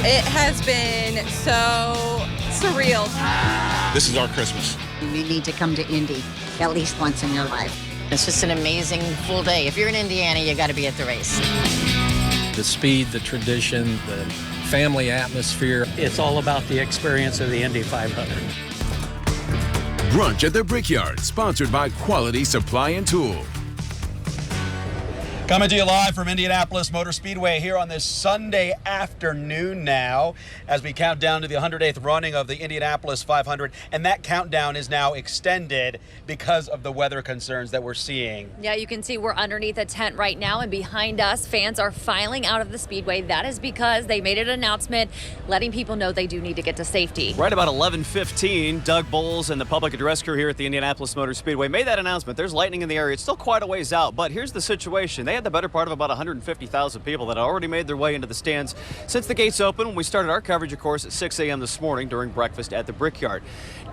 It has been so surreal. This is our Christmas. You need to come to Indy at least once in your life. It's just an amazing full day. If you're in Indiana, you got to be at the race. The speed, the tradition, the family atmosphere. It's all about the experience of the Indy 500. Brunch at the Brickyard, sponsored by Quality Supply and Tool. Coming to you live from Indianapolis Motor Speedway here on this Sunday afternoon now as we count down to the 108th running of the Indianapolis 500, and that countdown is now extended because of the weather concerns that we're seeing. Yeah, you can see we're underneath a tent right now, and behind us fans are filing out of the speedway. That is because they made an announcement letting people know they do need to get to safety. Right about 11:15, Doug Bowles and the public address crew here at the Indianapolis Motor Speedway made that announcement. There's lightning in the area. It's still quite a ways out, but here's the situation. They had the better part of about 150,000 people that had already made their way into the stands since the gates opened when we started our coverage, of course, at 6 a.m. this morning during breakfast at the Brickyard.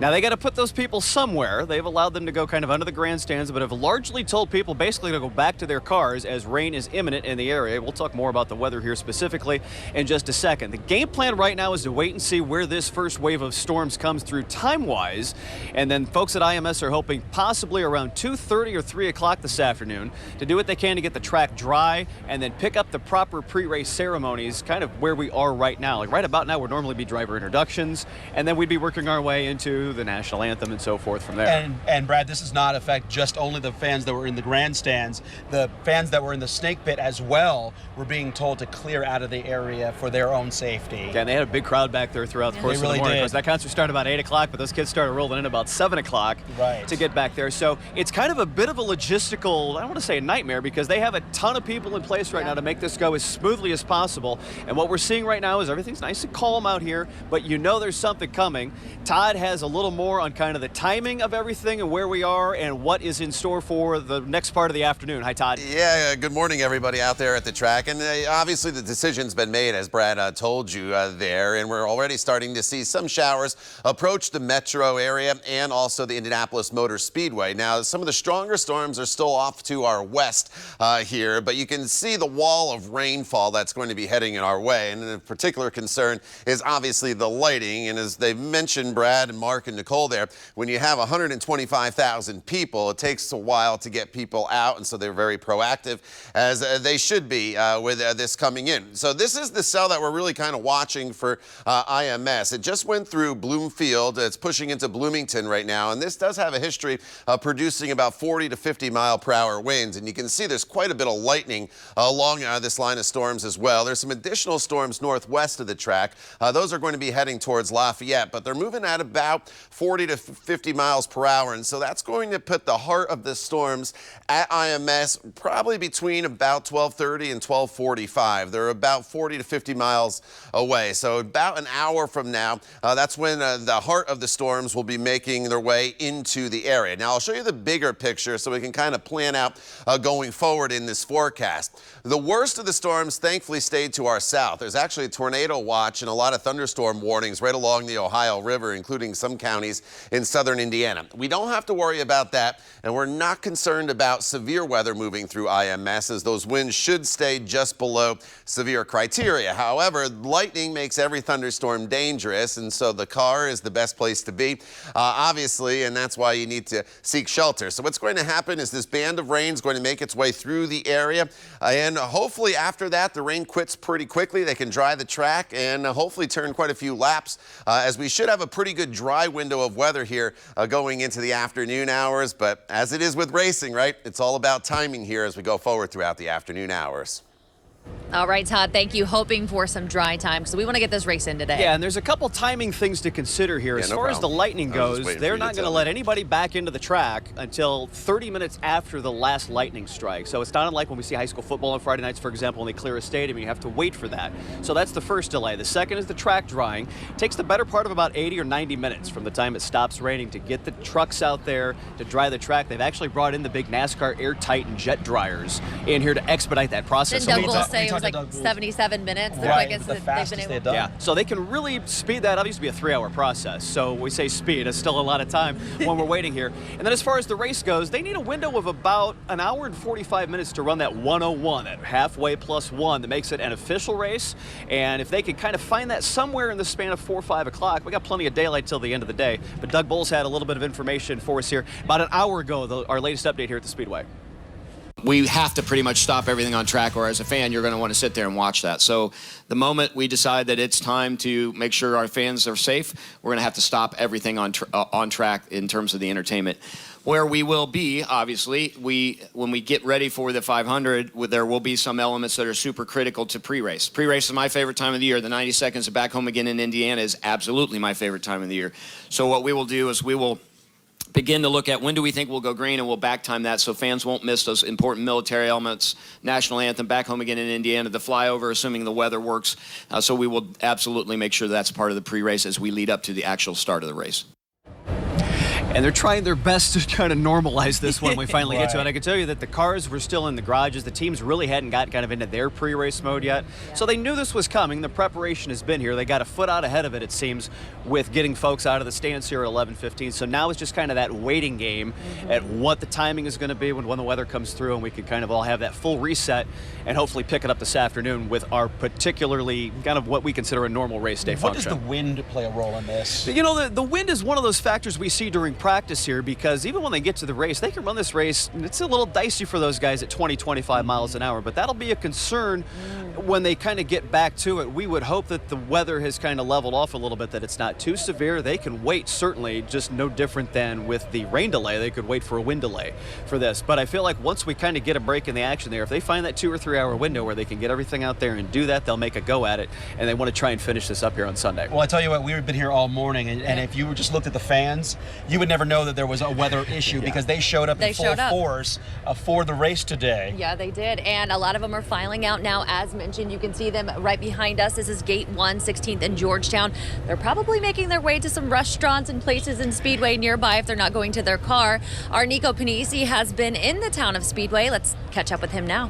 Now, they got to put those people somewhere. They've allowed them to go kind of under the grandstands, but have largely told people basically to go back to their cars as rain is imminent in the area. We'll talk more about the weather here specifically in just a second. The game plan right now is to wait and see where this first wave of storms comes through time-wise, and then folks at IMS are hoping possibly around 2:30 or 3 o'clock this afternoon to do what they can to get the track dry and then pick up the proper pre-race ceremonies kind of where we are right now. Like right about now would normally be driver introductions, and then we'd be working our way into the national anthem and so forth from there. And Brad, this does not affect just only the fans that were in the grandstands. The fans that were in the snake pit as well were being told to clear out of the area for their own safety. Yeah, and they had a big crowd back there throughout the course of the morning. Because that concert started about 8 o'clock, but those kids started rolling in about 7 o'clock to get back there. So it's kind of a bit of a logistical, I don't want to say a nightmare, because they have a ton of people in place right now to make this go as smoothly as possible. And what we're seeing right now is everything's nice and calm out here, but you know there's something coming. Todd has a little more on kind of the timing of everything and where we are and what is in store for the next part of the afternoon. Hi, Todd. Yeah, good morning, everybody out there at the track. And obviously the decision's been made, as Brad told you there, and we're already starting to see some showers approach the metro area and also the Indianapolis Motor Speedway. Now, some of the stronger storms are still off to our west here, but you can see the wall of rainfall that's going to be heading in our way. And a particular concern is obviously the lighting. And as they've mentioned, Brad and Mark and Nicole there, when you have 125,000 people, it takes a while to get people out. And so they're very proactive, as they should be with this coming in. So this is the cell that we're really kind of watching for IMS. It just went through Bloomfield. It's pushing into Bloomington right now. And this does have a history of producing about 40 to 50 mile per hour winds. And you can see there's quite a bit of lightning along this line of storms as well. There's some additional storms northwest of the track. Those are going to be heading towards Lafayette, but they're moving at about 40 to 50 miles per hour. And so that's going to put the heart of the storms at IMS probably between about 12:30 and 12:45. They're about 40 to 50 miles away. So about an hour from now, that's when the heart of the storms will be making their way into the area. Now, I'll show you the bigger picture so we can kind of plan out going forward in this forecast. The worst of the storms thankfully stayed to our south. There's actually a tornado watch and a lot of thunderstorm warnings right along the Ohio River, including some counties in southern Indiana. We don't have to worry about that, and we're not concerned about severe weather moving through IMS, as those winds should stay just below severe criteria. However, lightning makes every thunderstorm dangerous, and so the car is the best place to be, obviously, and that's why you need to seek shelter. So what's going to happen is this band of rain is going to make its way through the area, and hopefully after that the rain quits pretty quickly. They can dry the track and hopefully turn quite a few laps, as we should have a pretty good dry window of weather here going into the afternoon hours. But as it is with racing, right, it's all about timing here as we go forward throughout the afternoon hours. All right, Todd, thank you. Hoping for some dry time because we want to get this race in today. Yeah, and there's a couple timing things to consider here. As far as the lightning goes, they're not going to let anybody back into the track until 30 minutes after the last lightning strike. So it's not unlike when we see high school football on Friday nights, for example, when they clear a stadium, you have to wait for that. So that's the first delay. The second is the track drying. It takes the better part of about 80 or 90 minutes from the time it stops raining to get the trucks out there to dry the track. They've actually brought in the big NASCAR airtight and jet dryers in here to expedite that process. Didn't Doug Bowles say it was like 77 minutes. The Right, quickest the that they've fastest been they've able. done. Yeah, so they can really speed that up. It used to be a 3-hour process. So we say speed. It's still a lot of time when we're waiting here. And then as far as the race goes, they need a window of about an hour and 45 minutes to run that 101, that halfway plus one that makes it an official race. And if they could kind of find that somewhere in the span of 4 or 5 o'clock, we got plenty of daylight till the end of the day. But Doug Bowles had a little bit of information for us here about an hour ago, our latest update here at the Speedway. We have to pretty much stop everything on track, or as a fan, you're going to want to sit there and watch that. So the moment we decide that it's time to make sure our fans are safe, we're going to have to stop everything on track in terms of the entertainment. Where we will be, obviously, when we get ready for the 500, there will be some elements that are super critical to pre-race. Pre-race is my favorite time of the year. The 90 seconds of Back Home Again in Indiana is absolutely my favorite time of the year. So what we will do is we will begin to look at when do we think we'll go green, and we'll back time that so fans won't miss those important military elements, national anthem, Back Home Again in Indiana, the flyover, assuming the weather works. So we will absolutely make sure that's part of the pre-race as we lead up to the actual start of the race. And they're trying their best to kind of normalize this when we finally get to it. I can tell you that the cars were still in the garages. The teams really hadn't got kind of into their pre-race mode yet. So they knew this was coming. The preparation has been here. They got a foot out ahead of it seems, with getting folks out of the stands here at 11:15. So now it's just kind of that waiting game at what the timing is going to be when the weather comes through, and we can kind of all have that full reset and hopefully pick it up this afternoon with our particularly kind of what we consider a normal race day function. What does the wind play a role in this? You know, the wind is one of those factors we see during practice here, because even when they get to the race, they can run this race, and it's a little dicey for those guys at 20, 25 miles an hour, but that'll be a concern when they kind of get back to it. We would hope that the weather has kind of leveled off a little bit, that it's not too severe. They can wait, certainly, just no different than with the rain delay. They could wait for a wind delay for this. But I feel like once we kind of get a break in the action there, if they find that 2 or 3 hour window where they can get everything out there and do that, they'll make a go at it, and they want to try and finish this up here on Sunday. Well, I tell you what, we've been here all morning, and if you just looked at the fans, you would never know that there was a weather issue because they showed up in full force for the race today. Yeah, they did, and a lot of them are filing out now. As mentioned, you can see them right behind us. This is Gate 1, 16th and Georgetown. They're probably making their way to some restaurants and places in Speedway nearby if they're not going to their car. Our Nico Panisi has been in the town of Speedway. Let's catch up with him now.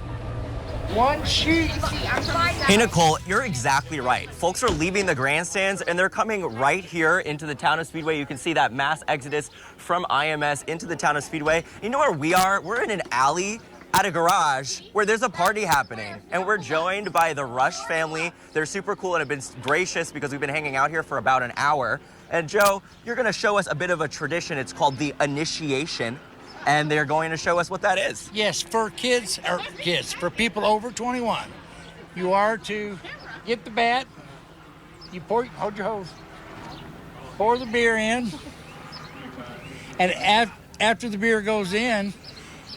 One sheet. Hey, Nicole, you're exactly right. Folks are leaving the grandstands and they're coming right here into the town of Speedway. You can see that mass exodus from IMS into the town of Speedway. You know where we are? We're in an alley at a garage where there's a party happening, and we're joined by the Rush family. They're super cool and have been gracious because we've been hanging out here for about an hour. And Joe, you're going to show us a bit of a tradition. It's called the initiation, and they're going to show us what that is. Yes, for for people over 21. You are to get the bat, you hold your hose, pour the beer in, and after the beer goes in,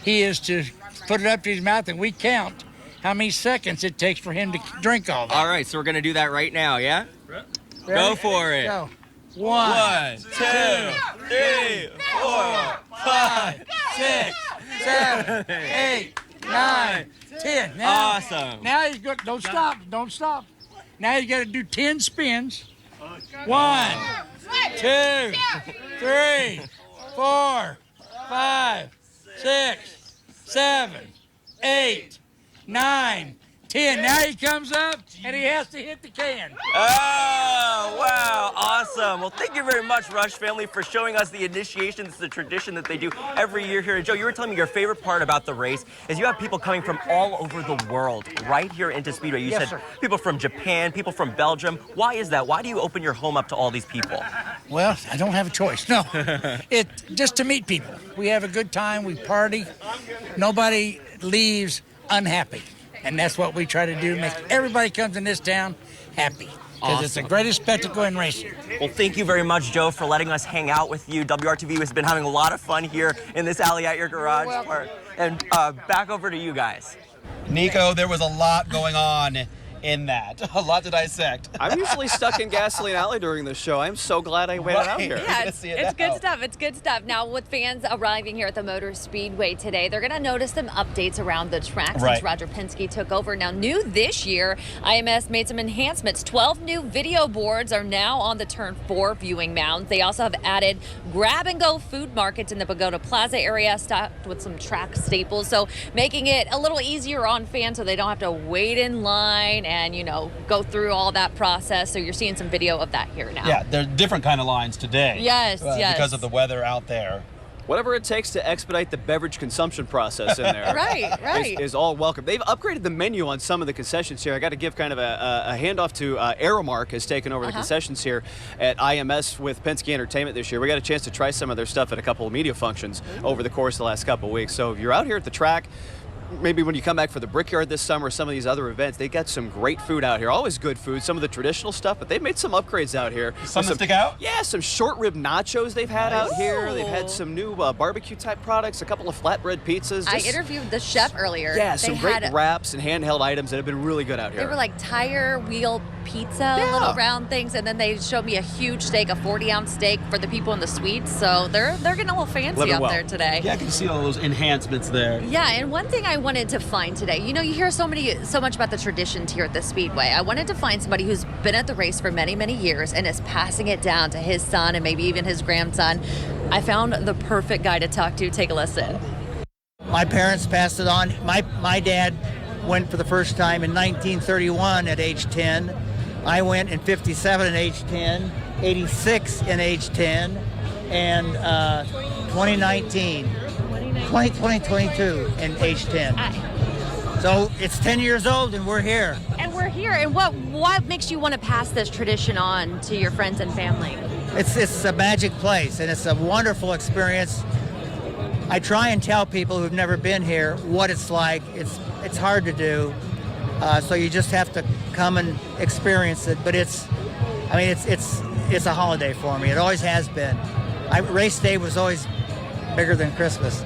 he is to put it up to his mouth, and we count how many seconds it takes for him to drink all that. All right, so we're going to do that right now, yeah? Ready? Go for it. Go. 1, 2, 3, 4, 5, 6, 7, 8, 9, 10. Now, awesome. Now he's got, don't stop. Now you got to do 10 spins. 1, 2, 3, 4, 5, 6, 7, 8, 9, 10. Now he comes up and he has to hit the can. Oh, wow. Awesome. Well, thank you very much, Rush family, for showing us the initiation. It's the tradition that they do every year here. And Joe, you were telling me your favorite part about the race is you have people coming from all over the world right here into Speedway. You said people from Japan, people from Belgium. Why is that? Why do you open your home up to all these people? Well, I don't have a choice. No, it's just to meet people. We have a good time. We party. Nobody leaves unhappy. And that's what we try to do, make everybody comes in this town happy. Because it's the greatest spectacle in racing. Well, thank you very much, Joe, for letting us hang out with you. WRTV has been having a lot of fun here in this alley at your garage. And back over to you guys. Nico, there was a lot going on in that. A lot to dissect. I'm usually stuck in Gasoline Alley during this show. I'm so glad I waited out here. Yeah, it's good stuff. It's good stuff. Now, with fans arriving here at the Motor Speedway today, they're going to notice some updates around the track since Roger Penske took over. Now, new this year, IMS made some enhancements. 12 new video boards are now on the Turn 4 viewing mounds. They also have added grab-and-go food markets in the Pagoda Plaza area, stocked with some track staples, so making it a little easier on fans so they don't have to wait in line and, you know, go through all that process. So you're seeing some video of that here now. Yeah, there are different kind of lines today. Yes, yes. Because of the weather out there. Whatever it takes to expedite the beverage consumption process in there right. is all welcome. They've upgraded the menu on some of the concessions here. I got to give kind of a handoff to Aramark has taken over the concessions here at IMS with Penske Entertainment this year. We got a chance to try some of their stuff at a couple of media functions over the course of the last couple of weeks. So if you're out here at the track, maybe when you come back for the Brickyard this summer, some of these other events, they got some great food out here. Always good food, some of the traditional stuff, but they've made some upgrades out here. Some that stick out? Yeah, some short rib nachos they've had out here. They've had some new barbecue type products, a couple of flatbread pizzas. I interviewed the chef earlier. Yeah, some great wraps and handheld items that have been really good out here. They were like tire wheel pizza, little round things, and then they showed me a huge steak, a 40-ounce steak for the people in the suites. So they're getting a little fancy out there today. Yeah, I can see all those enhancements there. Yeah, and one thing I wanted to find today, you know, you hear so much about the traditions here at the Speedway. I wanted to find somebody who's been at the race for many, many years and is passing it down to his son and maybe even his grandson. I found the perfect guy to talk to. Take a listen. My parents passed it on. My dad went for the first time in 1931 at age 10. I went in 57 at age 10, 86 in age 10, and 2019. 2022 in age 10. So it's 10 years old and we're here. And we're here. And what makes you want to pass this tradition on to your friends and family? It's a magic place and it's a wonderful experience. I try and tell people who've never been here what it's like. It's hard to do. So you just have to come and experience it. But it's a holiday for me. It always has been. Race day was always bigger than Christmas.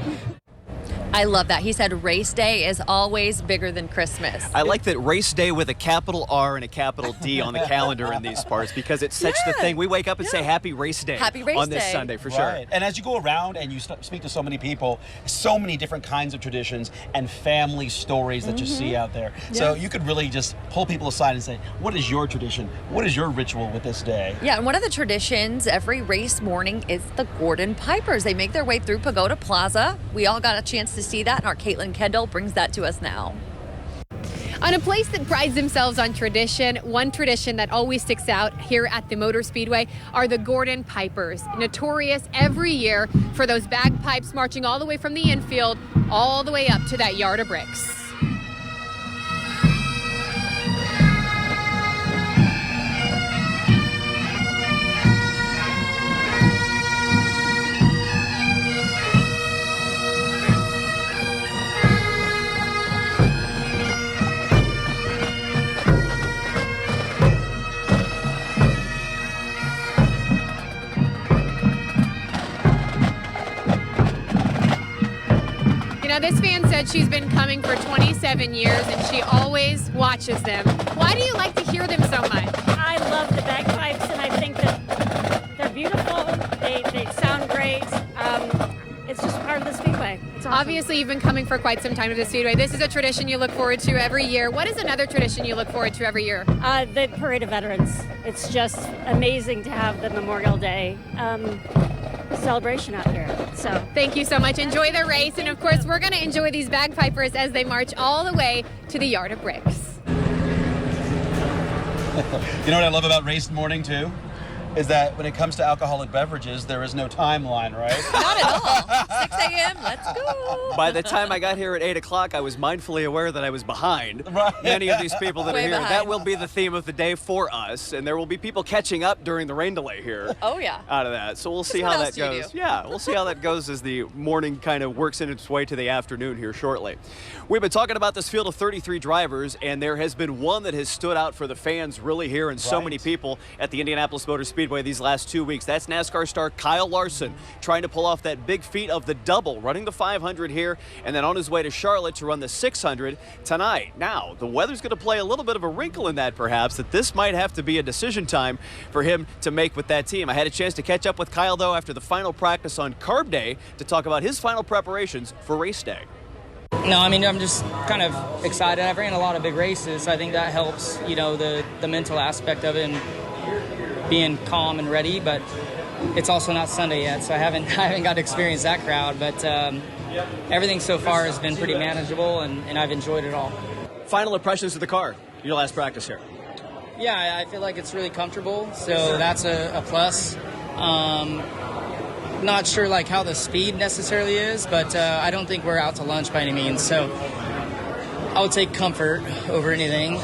I love that. He said race day is always bigger than Christmas. I like that race day with a capital R and a capital D on the calendar in these parts because it's such the thing. We wake up and say happy race day on this Sunday for sure. And as you go around and you speak to so many people, so many different kinds of traditions and family stories that you see out there. So you could really just pull people aside and say, what is your tradition? What is your ritual with this day? Yeah, and one of the traditions every race morning is the Gordon Pipers. They make their way through Pagoda Plaza. We all got a chance to see that, and our Caitlin Kendall brings that to us now. On a place that prides themselves on tradition, one tradition that always sticks out here at the Motor Speedway are the Gordon Pipers. Notorious every year for those bagpipes marching all the way from the infield all the way up to that yard of bricks. Now, this fan said she's been coming for 27 years and she always watches them. Why do you like to hear them so much? I love the bagpipes and I think that they're beautiful. They sound great. It's just part of the Speedway. It's awesome. Obviously, you've been coming for quite some time to the Speedway. This is a tradition you look forward to every year. What is another tradition you look forward to every year? The Parade of Veterans. It's just amazing to have the Memorial Day celebration out here. So thank you so much. Enjoy the race, and of course we're going to enjoy these bagpipers as they march all the way to the yard of bricks. You know what I love about race morning too? Is that when it comes to alcoholic beverages, there is no timeline, right? Not at all. 6 a.m., let's go. By the time I got here at 8 o'clock, I was mindfully aware that I was behind many of these people that are here. That will be the theme of the day for us, and there will be people catching up during the rain delay here. Oh, yeah. Out of that. So we'll see how that goes. Yeah, we'll see how that goes as the morning kind of works in its way to the afternoon here shortly. We've been talking about this field of 33 drivers, and there has been one that has stood out for the fans really here and so many people at the Indianapolis Motor Speedway Speedway these last 2 weeks. That's NASCAR star Kyle Larson trying to pull off that big feat of the double, running the 500 here and then on his way to Charlotte to run the 600 tonight. Now, the weather's going to play a little bit of a wrinkle in that, perhaps, that this might have to be a decision time for him to make with that team. I had a chance to catch up with Kyle, though, after the final practice on Carb Day to talk about his final preparations for race day. No, I mean, I'm just kind of excited. I've ran a lot of big races. I think that helps, you know, the mental aspect of it and being calm and ready. But it's also not Sunday yet, so I haven't got to experience that crowd. But everything so far has been pretty manageable, and I've enjoyed it all. Final impressions of the car, your last practice here? Yeah, I feel like it's really comfortable, so that's a plus. Not sure like how the speed necessarily is, but I don't think we're out to lunch by any means. So I would take comfort over anything.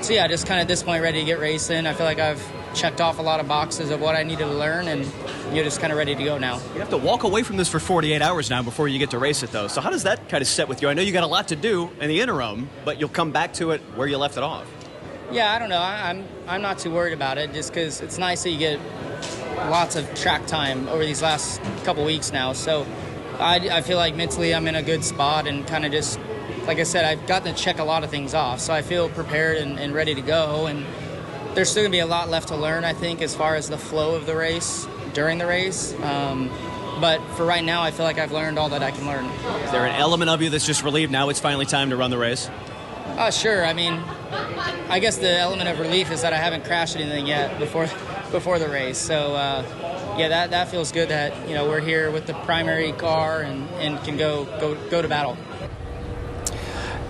So yeah, just kind of at this point ready to get racing. I feel like I've checked off a lot of boxes of what I needed to learn, and you're just kind of ready to go now. You have to walk away from this for 48 hours now before you get to race it, though. So how does that kind of sit with you? I know you got a lot to do in the interim, but you'll come back to it where you left it off. Yeah, I don't know. I'm not too worried about it, just because it's nice that you get lots of track time over these last couple weeks now. So I feel like mentally I'm in a good spot, and kind of just, like I said, I've gotten to check a lot of things off. So I feel prepared and ready to go. And there's still going to be a lot left to learn, I think, as far as the flow of the race during the race. But for right now, I feel like I've learned all that I can learn. Is there an element of you that's just relieved now it's finally time to run the race? Sure. I mean, I guess the element of relief is that I haven't crashed anything yet before the race. So, yeah, that feels good that, you know, we're here with the primary car and can go to battle.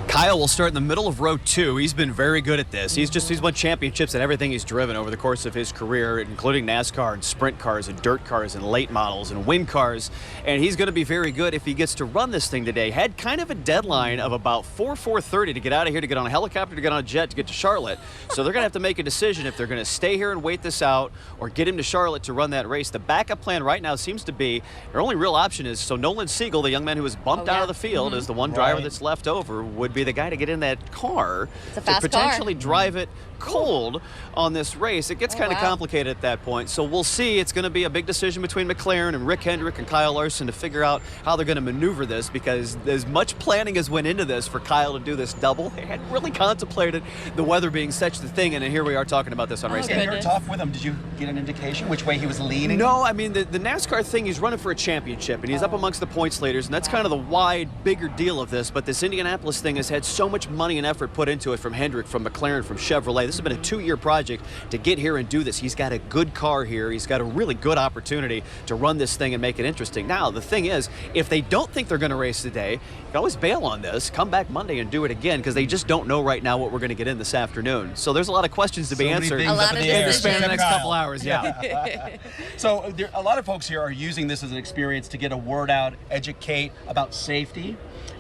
Kyle will start in the middle of row 2. He's been very good at this. He's won championships at everything he's driven over the course of his career, including NASCAR and sprint cars and dirt cars and late models and win cars. And he's going to be very good if he gets to run this thing today. Had kind of a deadline of about 4:30 to get out of here, to get on a helicopter, to get on a jet, to get to Charlotte. So they're going to have to make a decision if they're going to stay here and wait this out or get him to Charlotte to run that race. The backup plan right now seems to be their only real option is, so Nolan Siegel, the young man who was bumped out of the field, is the one driver that's left over, would be the guy to get in that car to potentially drive it cold on this race. It gets kind of complicated at that point. So we'll see. It's going to be a big decision between McLaren and Rick Hendrick and Kyle Larson to figure out how they're going to maneuver this, because as much planning as went into this for Kyle to do this double, they hadn't really contemplated the weather being such the thing, and then here we are talking about this on race day. In your talk with him, did you get an indication which way he was leaning? No, I mean, the NASCAR thing, he's running for a championship, and he's up amongst the points leaders, and that's kind of the wide, bigger deal of this. But this Indianapolis thing has had so much money and effort put into it from Hendrick, from McLaren, from Chevrolet. This has been a 2-year project to get here and do this. He's got a good car here. He's got a really good opportunity to run this thing and make it interesting. Now, the thing is, if they don't think they're going to race today, you can always bail on this, come back Monday and do it again, because they just don't know right now what we're going to get in this afternoon. So there's a lot of questions to be answered in the span of the next couple hours. Yeah. So a lot of folks here are using this as an experience to get a word out, educate about safety.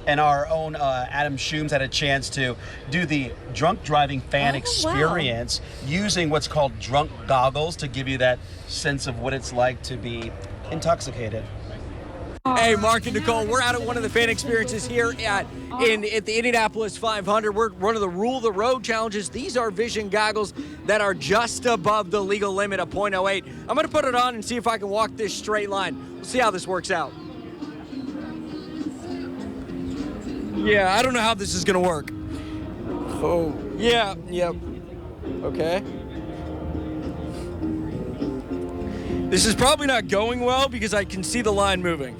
And our own Adam Shooms had a chance to do the drunk driving fan experience using what's called drunk goggles to give you that sense of what it's like to be intoxicated. Hey, Mark and Nicole, we're out at one of the fan experiences here at the Indianapolis 500. We're one of the Rule the Road challenges. These are vision goggles that are just above the legal limit of 0.08. I'm going to put it on and see if I can walk this straight line. We'll see how this works out. Yeah, I don't know how this is going to work. Oh, yeah, yep. Okay. This is probably not going well because I can see the line moving.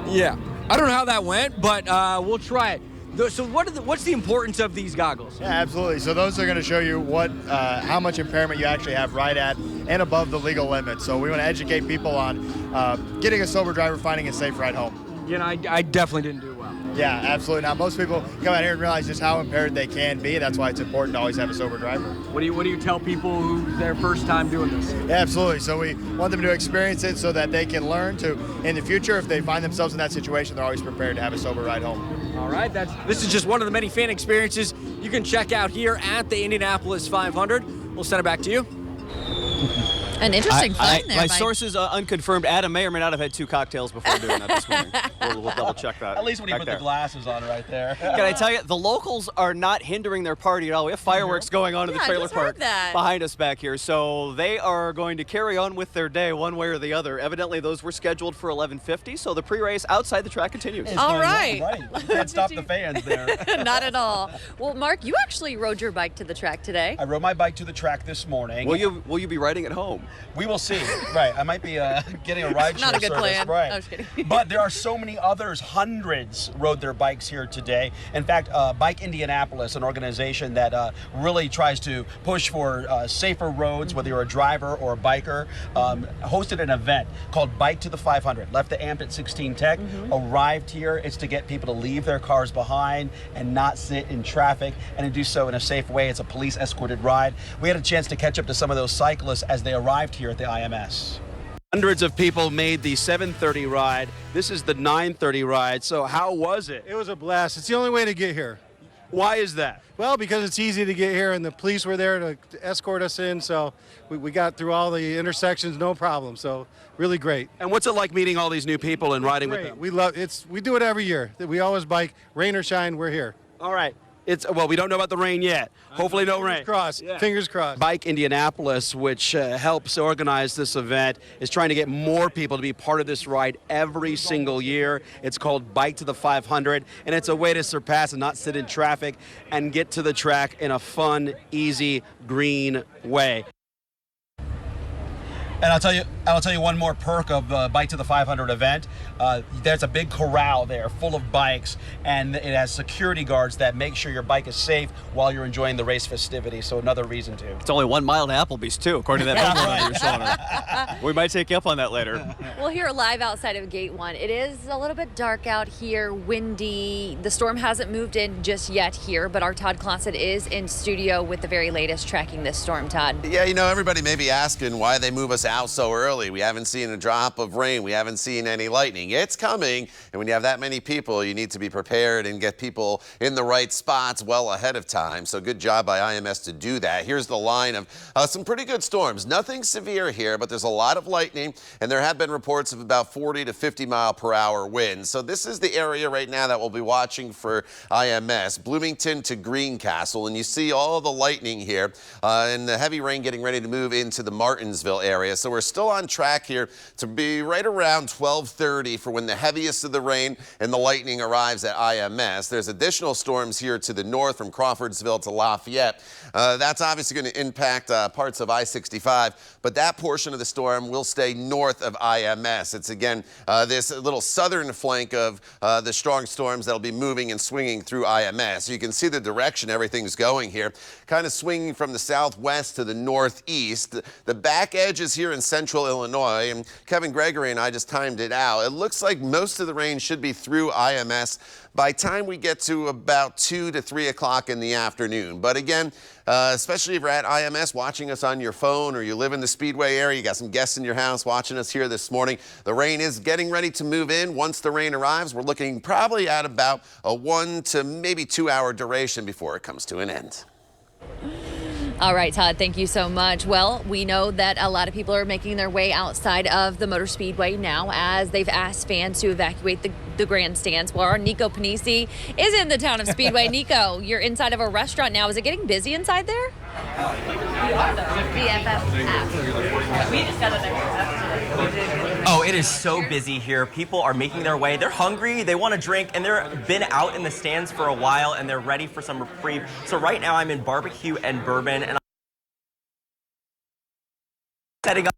Yeah, I don't know how that went, but we'll try it. So what's the importance of these goggles? Yeah, absolutely. So those are going to show you how much impairment you actually have right at and above the legal limit. So we want to educate people on getting a sober driver, finding a safe ride home. You know, I definitely didn't do well. Yeah, absolutely. Now, most people come out here and realize just how impaired they can be. That's why it's important to always have a sober driver. What do you tell people who their first time doing this? Yeah, absolutely. So we want them to experience it so that they can learn to, in the future, if they find themselves in that situation, they're always prepared to have a sober ride home. All right, this is just one of the many fan experiences you can check out here at the Indianapolis 500. We'll send it back to you. An interesting find there. My sources unconfirmed. Adam may or may not have had 2 cocktails before doing that this morning. We'll double check that. At least when he put the glasses on right there. Can I tell you, the locals are not hindering their party at all. We have fireworks going on in the trailer park behind us back here. So they are going to carry on with their day one way or the other. Evidently, those were scheduled for 11:50, so the pre-race outside the track continues. All right. You can't stop the fans there. Not at all. Well, Mark, you actually rode your bike to the track today. I rode my bike to the track this morning. Will you be riding at home? We will see. Right. I might be getting a ride share Not a good service. plan. Right. I was kidding. But there are so many others. Hundreds rode their bikes here today. In fact, Bike Indianapolis, an organization that really tries to push for safer roads, whether you're a driver or a biker, hosted an event called Bike to the 500. Left the AMP at 16 Tech, arrived here. It's to get people to leave their cars behind and not sit in traffic, and to do so in a safe way. It's a police escorted ride. We had a chance to catch up to some of those cyclists as they arrived here at the IMS. Hundreds of people made the 7:30 ride. This is the 9:30 ride. So how was it? It was a blast. It's the only way to get here. Why is that? Well, because it's easy to get here, and the police were there to escort us in, so we got through all the intersections, no problem. So really great. And what's it like meeting all these new people and riding with them? We love it. We do it every year. We always bike, rain or shine, we're here. All right. Well, we don't know about the rain yet. Hopefully no rain. Fingers crossed. Bike Indianapolis, which helps organize this event, is trying to get more people to be part of this ride every single year. It's called Bike to the 500, and it's a way to surpass and not sit in traffic and get to the track in a fun, easy, green way. And I'll tell you one more perk of the Bike to the 500 event. There's a big corral there full of bikes, and it has security guards that make sure your bike is safe while you're enjoying the race festivities. So another reason to. It's only 1 mile to Applebee's too, according to that number you're showing us. We might take you up on that later. Well, here live outside of Gate 1, it is a little bit dark out here, windy. The storm hasn't moved in just yet here, but our Todd Clossett is in studio with the very latest tracking this storm, Todd. Yeah, you know, everybody may be asking why they move us out so early. We haven't seen a drop of rain. We haven't seen any lightning. It's coming, and when you have that many people, you need to be prepared and get people in the right spots well ahead of time. So good job by IMS to do that. Here's the line of some pretty good storms. Nothing severe here, but there's a lot of lightning, and there have been reports of about 40 to 50 mile per hour winds. So this is the area right now that we'll be watching for IMS, Bloomington to Greencastle, and you see all the lightning here and the heavy rain getting ready to move into the Martinsville area. So we're still on track here to be right around 12:30 for when the heaviest of the rain and the lightning arrives at IMS. There's additional storms here to the north from Crawfordsville to Lafayette. That's obviously going to impact parts of I-65, but that portion of the storm will stay north of IMS. It's again this little southern flank of the strong storms that'll be moving and swinging through IMS. You can see the direction everything's going here, kind of swinging from the southwest to the northeast. The back edge is here in central Illinois, and Kevin Gregory and I just timed it out. It looks like most of the rain should be through IMS by time we get to about 2 to 3 o'clock in the afternoon. But again, especially if you're at IMS watching us on your phone, or you live in the Speedway area, you got some guests in your house watching us here this morning, the rain is getting ready to move in. Once the rain arrives, we're looking probably at about a 1 to maybe 2 hour duration before it comes to an end. All right, Todd, thank you so much. Well, we know that a lot of people are making their way outside of the Motor Speedway now as they've asked fans to evacuate the grandstands. Well, our Nico Panisi is in the town of Speedway. Nico, you're inside of a restaurant now. Is it getting busy inside there? We are, though. BFF app. We just got an extra. Oh, it is so busy here. People are making their way. They're hungry, they want to drink, and they've been out in the stands for a while, and they're ready for some reprieve. So right now I'm in barbecue and bourbon, and I'm setting up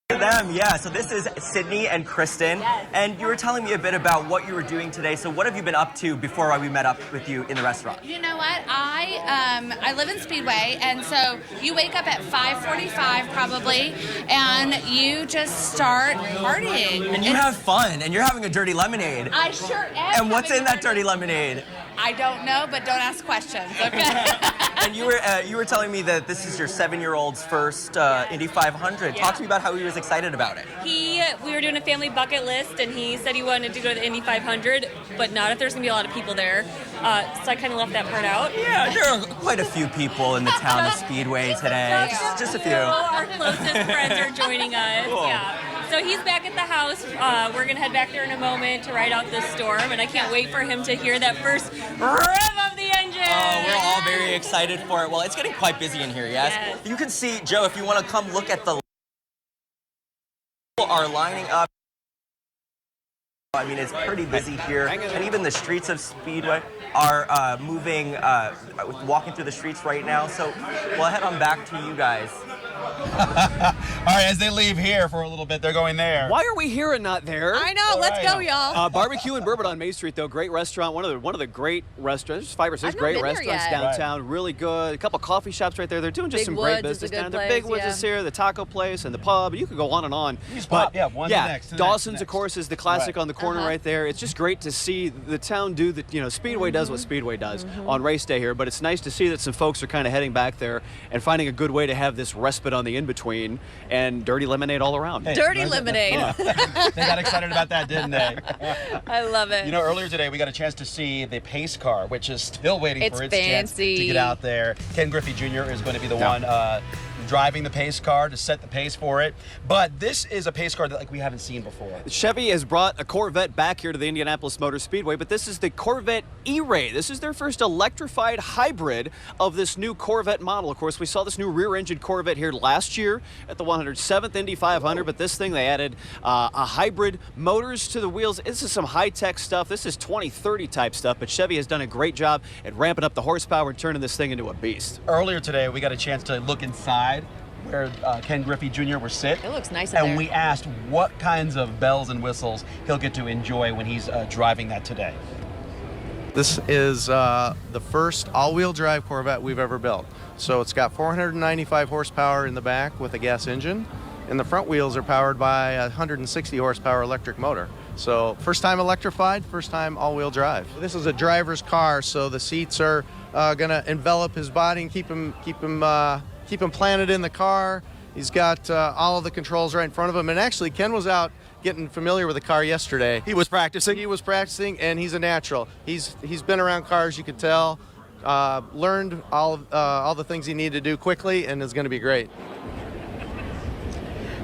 to them. Yeah, so this is Sydney and Kristen, and you were telling me a bit about what you were doing today. So what have you been up to before we met up with you in the restaurant? You know what? I live in Speedway, and so you wake up at 5:45 probably, and you just start partying. And you have fun, and you're having a dirty lemonade. I sure am. And what's in that dirty lemonade? I don't know, but don't ask questions, okay? And you were telling me that this is your 7-year-old's first Indy 500. Talk to me about how he was excited about it. We were doing a family bucket list, and he said he wanted to go to the Indy 500, but not if there's going to be a lot of people there. So I kind of left that part out. Yeah, there are quite a few people in the town of Speedway today. Just a few. Our closest friends are joining us. Cool. Yeah. So he's back at the house. We're going to head back there in a moment to ride out this storm, and I can't wait for him to hear that first rev of the engine. Oh, we're all very excited for it. Well, it's getting quite busy in here, yes? You can see, Joe, if you want to come look at the people are lining up. I mean, it's pretty busy here, and even the streets of Speedway are moving, walking through the streets right now. So we'll head on back to you guys. All right, as they leave here for a little bit, they're going there. Why are we here and not there? I know. Let's go, y'all. Barbecue and Bourbon on Main Street, though, great restaurant. One of the great restaurants. There's 5 or 6 great restaurants downtown. Really good. A couple coffee shops right there. They're doing just Big some Woods great business down there. place, Big Woods is here, the taco place and the pub. You could go on and on. One to next. Dawson's, of course, is the classic on the corner right there. It's just great to see the town do the. Speedway does what Speedway does on race day here, but it's nice to see that some folks are kind of heading back there and finding a good way to have this respite on the in-between and dirty lemonade all around. Hey, dirty lemonade. They got excited about that, didn't they? I love it. Earlier today we got a chance to see the pace car, which is still waiting for its chance fancy. to get out there. Ken Griffey Jr. is going to be the one driving the pace car to set the pace for it. But this is a pace car that we haven't seen before. Chevy has brought a Corvette back here to the Indianapolis Motor Speedway, but this is the Corvette E-Ray. This is their first electrified hybrid of this new Corvette model. Of course, we saw this new rear-engine Corvette here last year at the 107th Indy 500, but this thing, they added a hybrid motors to the wheels. This is some high-tech stuff. This is 2030 type stuff, but Chevy has done a great job at ramping up the horsepower and turning this thing into a beast. Earlier today, we got a chance to look inside where Ken Griffey Jr. will sit. It looks nice in there. And we asked what kinds of bells and whistles he'll get to enjoy when he's driving that today. This is the first all-wheel drive Corvette we've ever built. So it's got 495 horsepower in the back with a gas engine, and the front wheels are powered by a 160 horsepower electric motor. So first time electrified, first time all-wheel drive. This is a driver's car, so the seats are going to envelop his body and keep him planted in the car. He's got all of the controls right in front of him. And actually, Ken was out getting familiar with the car yesterday. He was practicing? He was practicing, and he's a natural. He's been around cars, you could tell. Learned all the things he needed to do quickly, and is going to be great.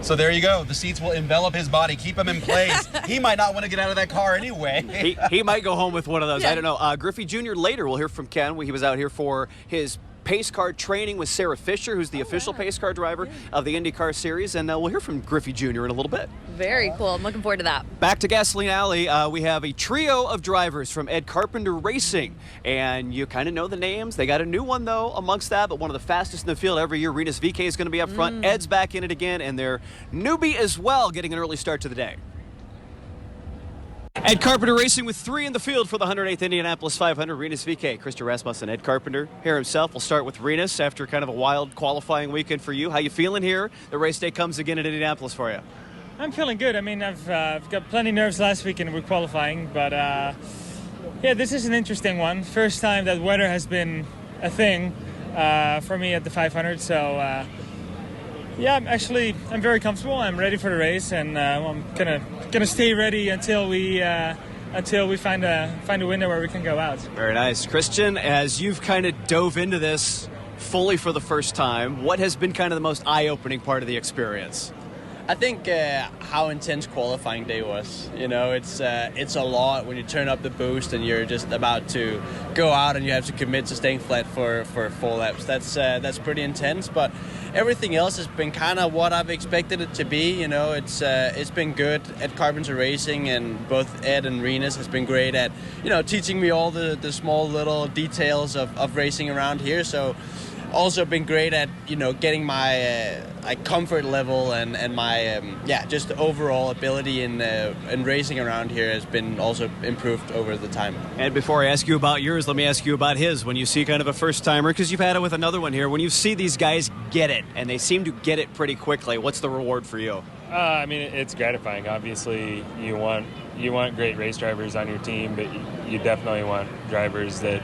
So there you go. The seats will envelop his body, keep him in place. He might not want to get out of that car anyway. He might go home with one of those. Yeah. I don't know. Griffey Jr. later, we'll hear from Ken. He was out here for his pace car training with Sarah Fisher, who's the official pace car driver of the IndyCar Series, and we'll hear from Griffey Jr. in a little bit. Very cool. I'm looking forward to that. Back to Gasoline Alley, we have a trio of drivers from Ed Carpenter Racing, and you kind of know the names. They got a new one, though, amongst that, but one of the fastest in the field every year. Rinus VeeKay is going to be up front. Ed's back in it again, and their newbie as well, getting an early start to the day. Ed Carpenter Racing with 3 in the field for the 108th Indianapolis 500. Rinus VeeKay, Krista Rasmussen, Ed Carpenter here himself. We'll start with Rinus after kind of a wild qualifying weekend for you. How you feeling here? The race day comes again at Indianapolis for you. I'm feeling good. I mean, I've got plenty of nerves last weekend with qualifying, but yeah, this is an interesting one. First time that weather has been a thing for me at the 500, so yeah, I'm very comfortable. I'm ready for the race, and I'm gonna stay ready until we find a window where we can go out. Very nice, Christian. As you've kind of dove into this fully for the first time, what has been kind of the most eye-opening part of the experience? I think how intense qualifying day was. It's a lot when you turn up the boost and you're just about to go out and you have to commit to staying flat for 4 laps. That's pretty intense, but everything else has been kind of what I've expected it to be. It's been good at Carpenter Racing, and both Ed and Rinus has been great at teaching me all the small little details of racing around here. So also been great at getting my comfort level and my just overall ability in racing around here has been also improved over the time. And before I ask you about yours, let me ask you about his. When you see kind of a first timer, because you've had it with another one here, when you see these guys get it, and they seem to get it pretty quickly, what's the reward for you? I mean, it's gratifying. Obviously, you want great race drivers on your team, but you definitely want drivers that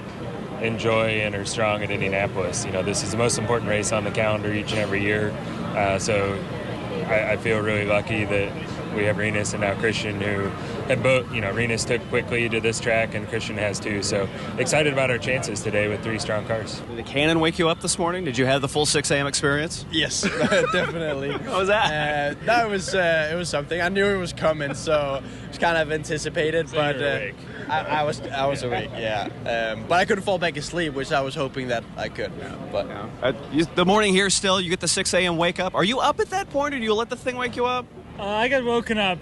enjoy and are strong at Indianapolis. This is the most important race on the calendar each and every year. So I feel really lucky that we have Rinus and now Christian, who and both, Renus took quickly to this track and Christian has too. So excited about our chances today with 3 strong cars. Did the cannon wake you up this morning? Did you have the full 6 a.m. experience? Yes, definitely. What was that? It was something. I knew it was coming, so it was kind of anticipated. So but you were awake. I was awake, yeah. But I couldn't fall back asleep, which I was hoping that I could. But The morning here still, you get the 6 a.m. wake up. Are you up at that point, or do you let the thing wake you up? I got woken up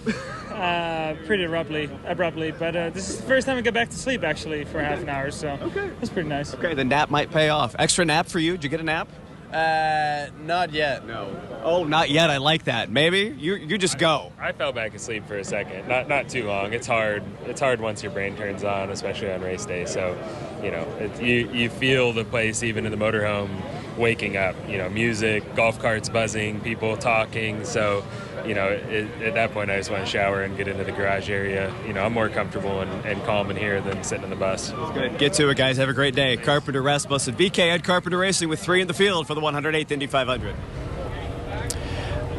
pretty abruptly, but this is the first time I got back to sleep actually for half an hour, so it's pretty nice. Okay, the nap might pay off. Extra nap for you? Did you get a nap? Not yet. No. Oh, not yet. I like that. Maybe you just go. I fell back asleep for a second. Not too long. It's hard. It's hard once your brain turns on, especially on race day. So, you feel the place even in the motorhome waking up. Music, golf carts buzzing, people talking. So, at that point, I just want to shower and get into the garage area. I'm more comfortable and calm in here than sitting in the bus. Good. Get to it, guys. Have a great day. Carpenter, Rasmussen, VK Ed Carpenter Racing with 3 in the field for the 108th Indy 500.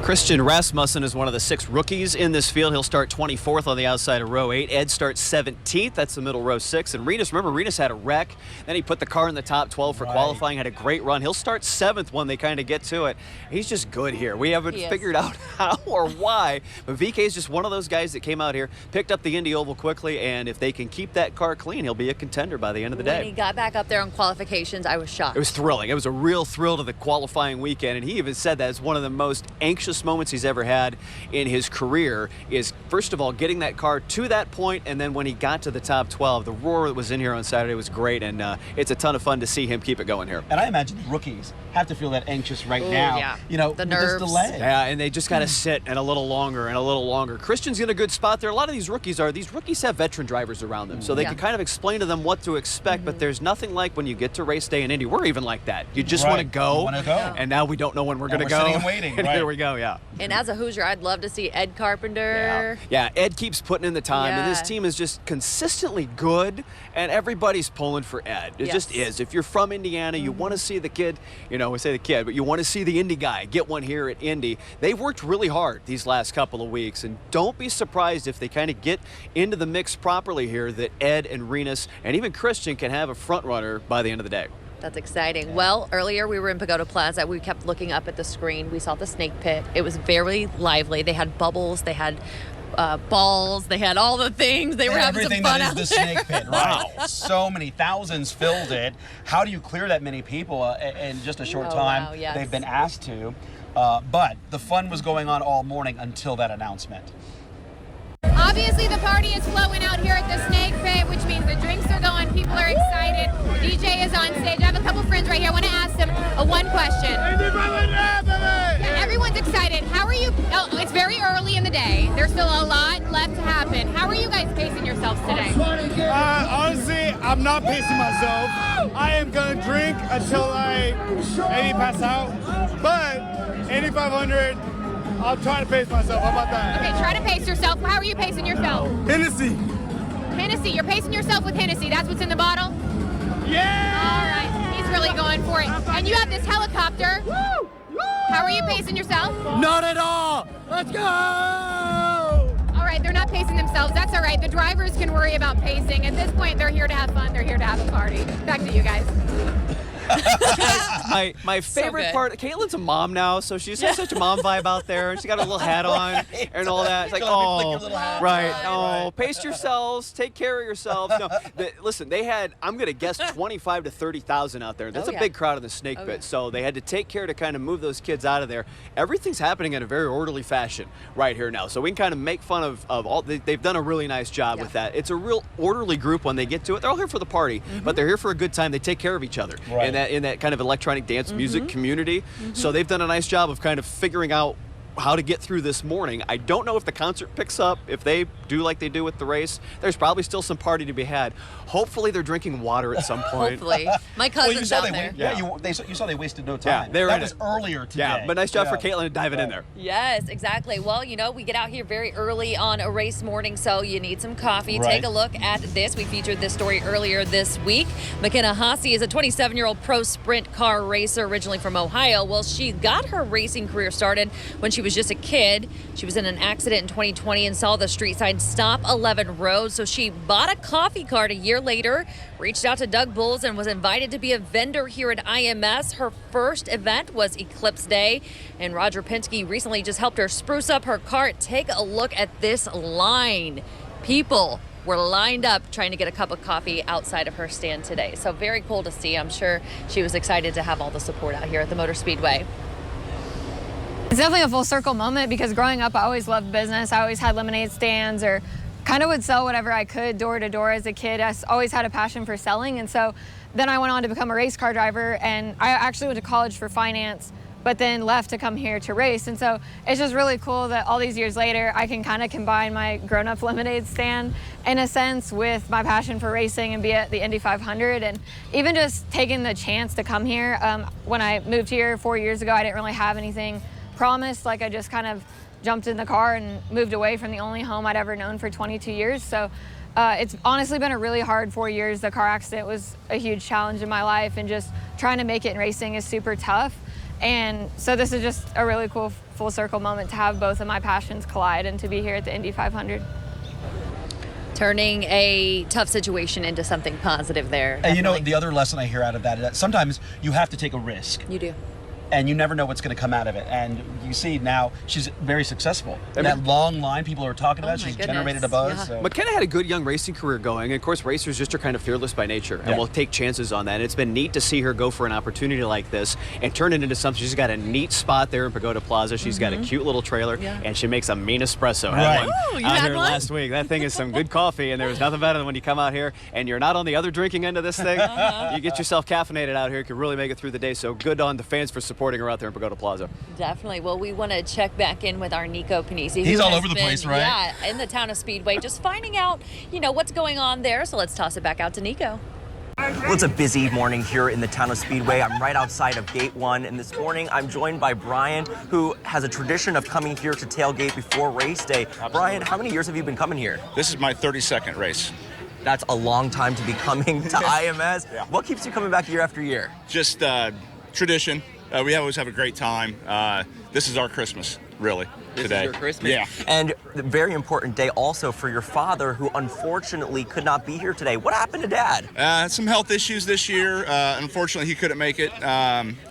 Christian Rasmussen is one of the 6 rookies in this field. He'll start 24th on the outside of row 8. Ed starts 17th. That's the middle row 6. And Renus had a wreck. Then he put the car in the top 12 for qualifying, had a great run. He'll start 7th when they kind of get to it. He's just good here. We haven't figured out how or why, but VK is just one of those guys that came out here, picked up the Indy Oval quickly, and if they can keep that car clean, he'll be a contender by the end of the day. When he got back up there on qualifications, I was shocked. It was thrilling. It was a real thrill to the qualifying weekend, and he even said that it's one of the most anxious moments he's ever had in his career is, first of all, getting that car to that point, and then when he got to the top 12, the roar that was in here on Saturday was great, and it's a ton of fun to see him keep it going here. And I imagine the rookies have to feel that anxious right now. Yeah. The with nerves. this delay. Yeah, and they just got to sit and a little longer and a little longer. Christian's in a good spot there. A lot of these rookies have veteran drivers around them, so they can kind of explain to them what to expect, but there's nothing like when you get to race day in Indy. We're even like that. You just want to go, and now we don't know when we're going to go. Sitting and waiting. And here we go, And as a Hoosier, I'd love to see Ed Carpenter. Yeah, Ed keeps putting in the time, and this team is just consistently good, and everybody's pulling for Ed. It just is. If you're from Indiana, you want to see the kid, we say the kid, but you want to see the Indy guy get one here at Indy. They've worked really hard these last couple of weeks, and don't be surprised if they kind of get into the mix properly here that Ed and Renus and even Christian can have a front runner by the end of the day. That's exciting. Well, earlier we were in Pagoda Plaza. We kept looking up at the screen. We saw the snake pit. It was very lively. They had bubbles. They had balls. They had all the things. They were having some fun out there. Everything that is the snake pit, right? So many thousands filled it. How do you clear that many people in just a short time? Wow, yes. They've been asked to. But the fun was going on all morning until that announcement. Obviously, the party is flowing out here at the Snake Pit, which means the drinks are going, people are excited. The DJ is on stage. I have a couple friends right here. I want to ask them one question. Yeah, everyone's excited. How are you? Oh, it's very early in the day. There's still a lot left to happen. How are you guys pacing yourselves today? Honestly, I'm not pacing myself. I am going to drink until I maybe pass out. But Indy 500, I'll try to pace myself. How about that? Okay, try to pace yourself. How are you pacing yourself? Hennessy. Hennessy. You're pacing yourself with Hennessy. That's what's in the bottle? Yeah! All right. He's really going for it. And you have this helicopter. Woo! How are you pacing yourself? Not at all. Let's go! All right, they're not pacing themselves. That's all right. The drivers can worry about pacing. At this point, they're here to have fun. They're here to have a party. Back to you guys. My favorite part, Caitlin's a mom now, so she's got such a mom vibe out there, and she got a little hat on and all that. It's like, pace yourselves, take care of yourselves. No, listen, they had, I'm going to guess 25 to 30,000 out there. That's a big crowd in the snake pit, so they had to take care to kind of move those kids out of there. Everything's happening in a very orderly fashion right here now, so we can kind of make fun of all, they've done a really nice job with that. It's a real orderly group when they get to it. They're all here for the party, but they're here for a good time. They take care of each other. Right. In that kind of electronic dance music community. So they've done a nice job of kind of figuring out how to get through this morning. I don't know if the concert picks up, if they do like they do with the race. There's probably still some party to be had. Hopefully they're drinking water at some point. Hopefully. My cousin's out there. You saw they wasted no time. Yeah, they were that in was it. earlier today. Yeah, but nice job for Caitlin diving in there. Yes, exactly. Well, we get out here very early on a race morning, so you need some coffee. Right. Take a look at this. We featured this story earlier this week. McKenna Haase is a 27-year-old pro sprint car racer originally from Ohio. Well, she got her racing career started when she was was just a kid. She was in an accident in 2020 and saw the street sign Stop 11 Road. So she bought a coffee cart a year later, reached out to Doug Bulls, and was invited to be a vendor here at IMS. Her first event was Eclipse Day, and Roger Pinsky recently just helped her spruce up her cart. Take a look at this line. People were lined up trying to get a cup of coffee outside of her stand today. So very cool to see. I'm sure she was excited to have all the support out here at the Motor Speedway. It's definitely a full circle moment because growing up, I always loved business. I always had lemonade stands or kind of would sell whatever I could door to door as a kid. I always had a passion for selling. And so then I went on to become a race car driver, and I actually went to college for finance, but then left to come here to race. And so it's just really cool that all these years later, I can kind of combine my grown-up lemonade stand in a sense with my passion for racing and be at the Indy 500. And even just taking the chance to come here. When I moved here 4 years ago, I didn't really have anything promised. Like, I just kind of jumped in the car and moved away from the only home I'd ever known for 22 years. So it's honestly been a really hard 4 years. The car accident was a huge challenge in my life, and just trying to make it in racing is super tough. And so this is just a really cool full circle moment to have both of my passions collide and to be here at the Indy 500. Turning a tough situation into something positive there. And you know, the other lesson I hear out of that is that sometimes you have to take a risk. You do. And you never know what's going to come out of it. And you see now she's very successful. That long line people are talking about, she's generated a buzz. Yeah. So. McKenna had a good young racing career going. And of course, racers just are kind of fearless by nature and will take chances on that. And it's been neat to see her go for an opportunity like this and turn it into something. She's got a neat spot there in Pagoda Plaza. She's got a cute little trailer, and she makes a mean espresso. Right. You out here last week. That thing is some good coffee, and there's nothing better than when you come out here and you're not on the other drinking end of this thing. You get yourself caffeinated out here. You can really make it through the day. So good on the fans for supporting her out there in Pagoda Plaza. Definitely. Well, we want to check back in with our Nico Panisi. He's all over the place, right? Yeah, in the town of Speedway, just finding out, what's going on there. So let's toss it back out to Nico. Well, it's a busy morning here in the town of Speedway. I'm right outside of Gate 1, and this morning I'm joined by Brian, who has a tradition of coming here to tailgate before race day. Brian, how many years have you been coming here? This is my 32nd race. That's a long time to be coming to IMS. Yeah. What keeps you coming back year after year? Just tradition. We always have a great time. This is our Christmas, really, today. This is your Christmas? Yeah. And a very important day also for your father, who unfortunately could not be here today. What happened to Dad? Some health issues this year. Unfortunately, he couldn't make it.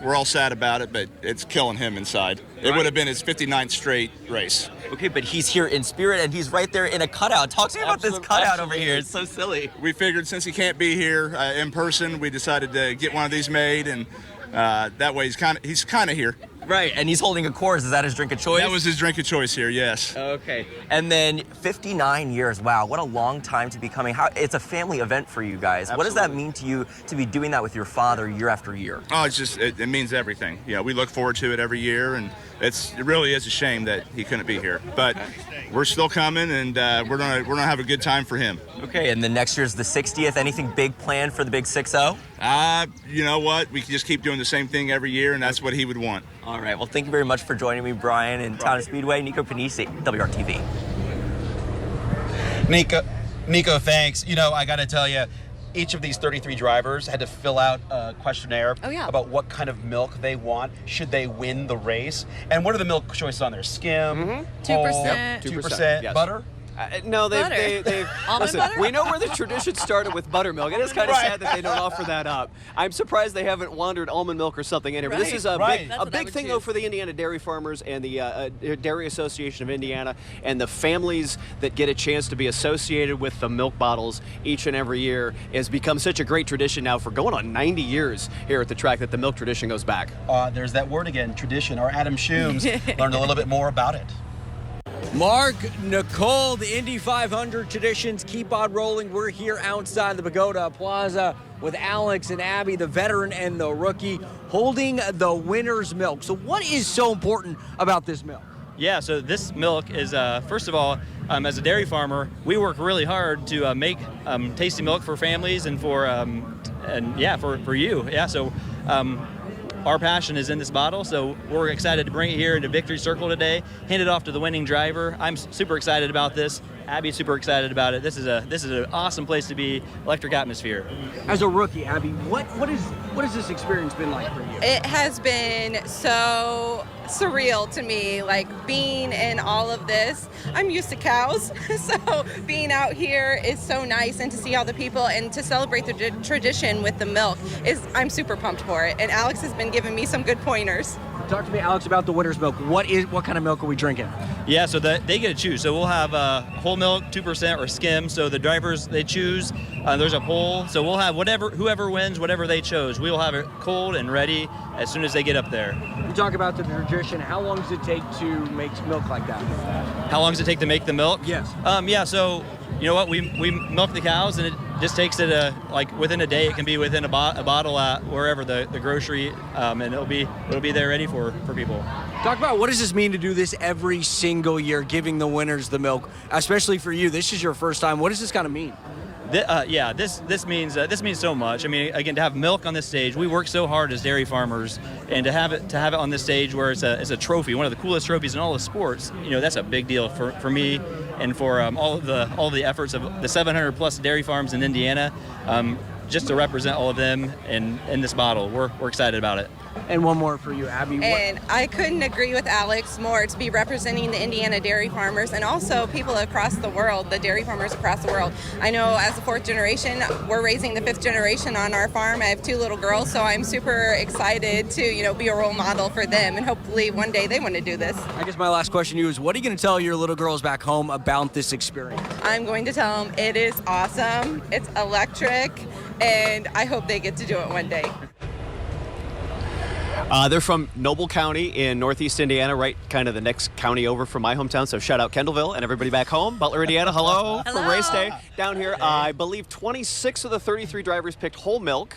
We're all sad about it, but it's killing him inside. It would have been his 59th straight race. Okay, but he's here in spirit, and he's right there in a cutout. Talk to me about this cutout over here. It's so silly. We figured since he can't be here in person, we decided to get one of these made, and that way he's kind of here. Right, and he's holding a Coors. Is that his drink of choice? That was his drink of choice here, yes. Okay, and then 59 years. Wow, what a long time to be coming. It's a family event for you guys. Absolutely. What does that mean to you to be doing that with your father year after year? Oh, it means everything. We look forward to it every year, and it really is a shame that he couldn't be here. But we're still coming, and we're gonna have a good time for him. Okay, and then next year's the 60th. Anything big planned for the big 6-0? You know what? We can just keep doing the same thing every year, and that's what he would want. All right. Well, thank you very much for joining me, Brian, in Town of Speedway. Nico Panisi, WRTV. Nico, thanks. I got to tell you, each of these 33 drivers had to fill out a questionnaire about what kind of milk they want should they win the race. And what are the milk choices on there? Skim, 2%, 2%, yes. Butter. No, they've listen, butter? we know where the tradition started with buttermilk. It is kind of sad that they don't offer that up. I'm surprised they haven't wandered almond milk or something in here. But this is a big thing, though, for the Indiana dairy farmers and the Dairy Association of Indiana and the families that get a chance to be associated with the milk bottles each and every year. Has become such a great tradition now for going on 90 years here at the track that the milk tradition goes back. There's that word again, tradition. Our Adam Shooms learned a little bit more about it. Mark, Nicole, the Indy 500 traditions keep on rolling. We're here outside the Pagoda Plaza with Alex and Abby, the veteran and the rookie, holding the winner's milk. So what is so important about this milk? Yeah, so this milk is, first of all, as a dairy farmer, we work really hard to make tasty milk for families and for you. Yeah, so our passion is in this bottle, so we're excited to bring it here into Victory Circle today, hand it off to the winning driver. I'm super excited about this. Abby's super excited about it. This is an awesome place to be, electric atmosphere. As a rookie, Abby, what has this experience been like for you? It has been so surreal to me, like being in all of this. I'm used to cows, so being out here is so nice, and to see all the people and to celebrate the tradition with the milk I'm super pumped for it. And Alex has been giving me some good pointers. Talk to me, Alex, about the winner's milk. What kind of milk are we drinking? Yeah, so they get to choose. So we'll have whole milk, 2% or skim. So the drivers, they choose. There's a poll. So we'll have whoever wins, whatever they chose. We will have it cold and ready as soon as they get up there. You talk about the tradition. How long does it take to make milk like that? How long does it take to make the milk? Yes. Yeah, so you know what? We milk the cows, and it just takes it like within a day. It can be within a bottle at wherever the grocery, and it'll be there ready for people. Talk about what does this mean to do this every single year, giving the winners the milk, especially for you. This is your first time. What does this kind of mean? This means so much. I mean, again, to have milk on this stage, we work so hard as dairy farmers, and to have it on this stage where it's a trophy, one of the coolest trophies in all of sports. You know, that's a big deal for me and for all the efforts of the 700 plus dairy farms in Indiana. Just to represent all of them in this bottle, we're excited about it. And one more for you, Abby. And I couldn't agree with Alex more, to be representing the Indiana dairy farmers and also people across the world, the dairy farmers across the world. I know as a fourth generation, we're raising the fifth generation on our farm. I have 2 little girls, so I'm super excited to, be a role model for them, and hopefully one day they want to do this. I guess my last question to you is, what are you going to tell your little girls back home about this experience? I'm going to tell them it is awesome, it's electric, and I hope they get to do it one day. They're from Noble County in northeast Indiana, right kind of the next county over from my hometown. So shout out Kendallville and everybody back home. Butler, Indiana, hello. For race day down here. I believe 26 of the 33 drivers picked whole milk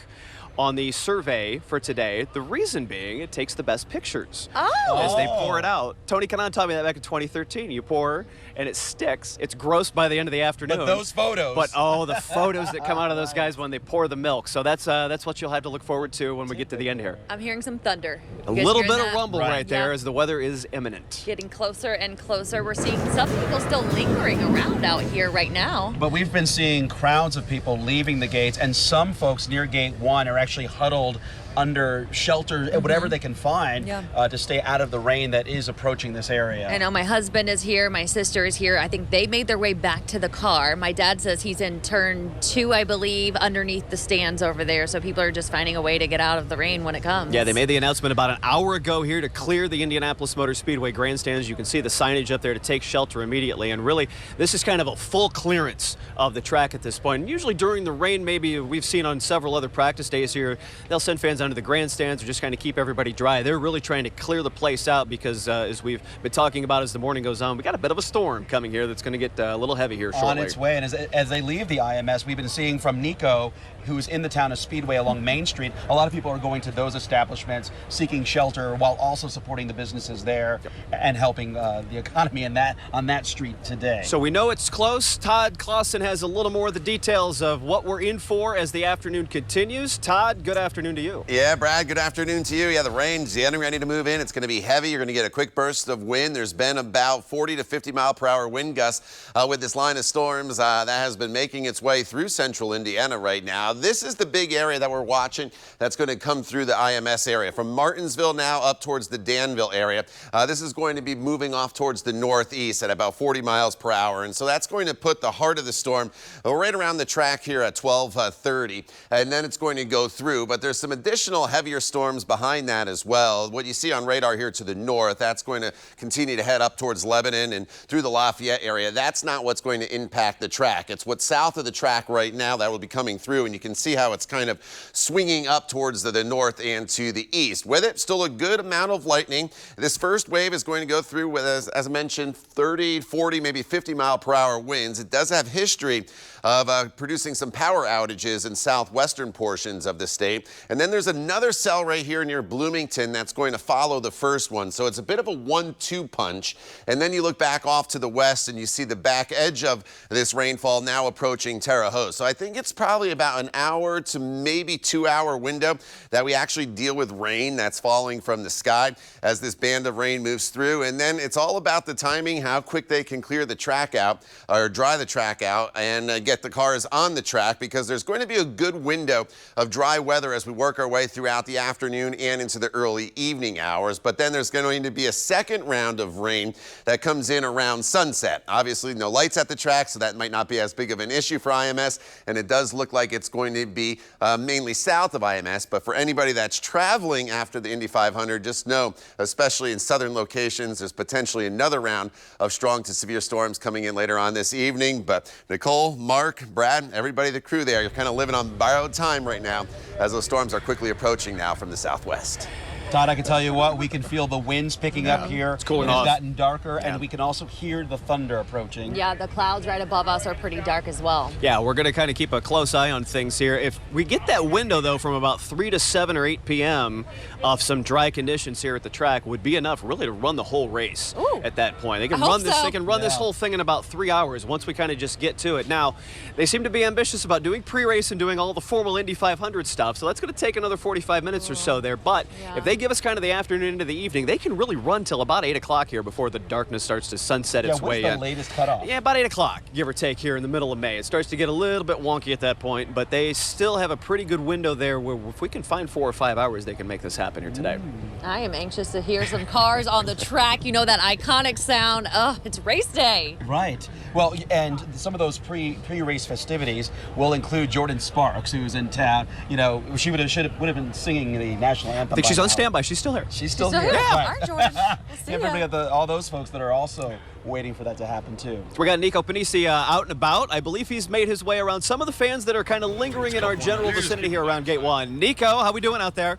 on the survey for today. The reason being, it takes the best pictures as they pour it out. Tony Kanaan taught me that back in 2013. You pour and it sticks. It's gross by the end of the afternoon. But those photos. But the photos that come out of those guys when they pour the milk. So that's what you'll have to look forward to when we get to the end here. I'm hearing some thunder. A little bit of rumble right there as the weather is imminent. Getting closer and closer. We're seeing some people still lingering around out here right now. But we've been seeing crowds of people leaving the gates, and some folks near gate 1 are actually huddled under shelter, whatever they can find, to stay out of the rain that is approaching this area. I know my husband is here, my sister is here. I think they made their way back to the car. My dad says he's in turn 2, I believe, underneath the stands over there. So people are just finding a way to get out of the rain when it comes. Yeah, they made the announcement about an hour ago here to clear the Indianapolis Motor Speedway grandstands. You can see the signage up there to take shelter immediately. And really, this is kind of a full clearance of the track at this point. And usually during the rain, maybe we've seen on several other practice days here, they'll send fans under the grandstands or just kind of keep everybody dry. They're really trying to clear the place out because as we've been talking about as the morning goes on, we got a bit of a storm coming here that's going to get a little heavy here shortly. On its way, and as they leave the IMS, we've been seeing from Nico, who's in the town of Speedway along Main Street, a lot of people are going to those establishments seeking shelter while also supporting the businesses there and helping the economy on that street today. So we know it's close. Todd Clausen has a little more of the details of what we're in for as the afternoon continues. Todd, good afternoon to you. Yeah, Brad, good afternoon to you. Yeah, the rain's getting ready to move in. It's going to be heavy. You're going to get a quick burst of wind. There's been about 40 to 50 mile per hour wind gusts with this line of storms that has been making its way through central Indiana right now. This is the big area that we're watching that's going to come through the IMS area. From Martinsville now up towards the Danville area. This is going to be moving off towards the northeast at about 40 miles per hour. And so that's going to put the heart of the storm right around the track here at 12:30. And then it's going to go through. But there's some additional heavier storms behind that as well. What you see on radar here to the north, that's going to continue to head up towards Lebanon and through the Lafayette area. That's not what's going to impact the track. It's what's south of the track right now that will be coming through. And you can see how it's kind of swinging up towards the north and to the east. With it, still a good amount of lightning. This first wave is going to go through with, as I mentioned, 30, 40, maybe 50 mile per hour winds. It does have history of producing some power outages in southwestern portions of the state. And then there's another cell right here near Bloomington that's going to follow the first one. So it's a bit of a 1-2 punch. And then you look back off to the west and you see the back edge of this rainfall now approaching Terre Haute. So I think it's probably about an hour to maybe 2 hour window that we actually deal with rain that's falling from the sky as this band of rain moves through. And then it's all about the timing, how quick they can clear the track out or dry the track out and get the cars on the track, because there's going to be a good window of dry dry weather as we work our way throughout the afternoon and into the early evening hours. But then there's going to be a second round of rain that comes in around sunset. Obviously, no lights at the track, so that might not be as big of an issue for IMS. And it does look like it's going to be mainly south of IMS. But for anybody that's traveling after the Indy 500, just know, especially in southern locations, there's potentially another round of strong to severe storms coming in later on this evening. But Nicole, Mark, Brad, everybody, the crew there, you're kind of living on borrowed time right now as those storms are quickly approaching now from the southwest. Todd, I can tell you what, we can feel the winds picking up here. It's cooling off. off. It's gotten darker, and we can also hear the thunder approaching. Yeah, the clouds right above us are pretty dark as well. Yeah, we're going to kind of keep a close eye on things here. If we get that window, though, from about 3 to 7 or 8 p.m. of some dry conditions here at the track would be enough really to run the whole race. at that point. They can run this. They can run this whole thing in about 3 hours once we kind of just get to it. Now, they seem to be ambitious about doing pre-race and doing all the formal Indy 500 stuff, so that's going to take another 45 minutes or so there. But if they give us kind of the afternoon into the evening, they can really run till about 8 o'clock here before the darkness starts to sunset its way in. What's the latest cutoff? Yeah, about 8 o'clock, give or take, here in the middle of May. It starts to get a little bit wonky at that point, but they still have a pretty good window there where if we can find 4 or 5 hours, they can make this happen here today. I am anxious to hear some cars on the track. You know that iconic sound. Oh, it's race day. Right. Well, and some of those pre-race festivities will include Jordan Sparks, who's in town. You know, she would have been singing the national anthem. I think she's on standby. She's still here. She's still here. Yeah. Right. All right, Jordan. We'll see ya. All those folks that are also waiting for that to happen too. We got Nico Panisi out and about. I believe he's made his way around some of the fans that are kind of lingering in our general vicinity here around Gate 1. Nico, how we doing out there?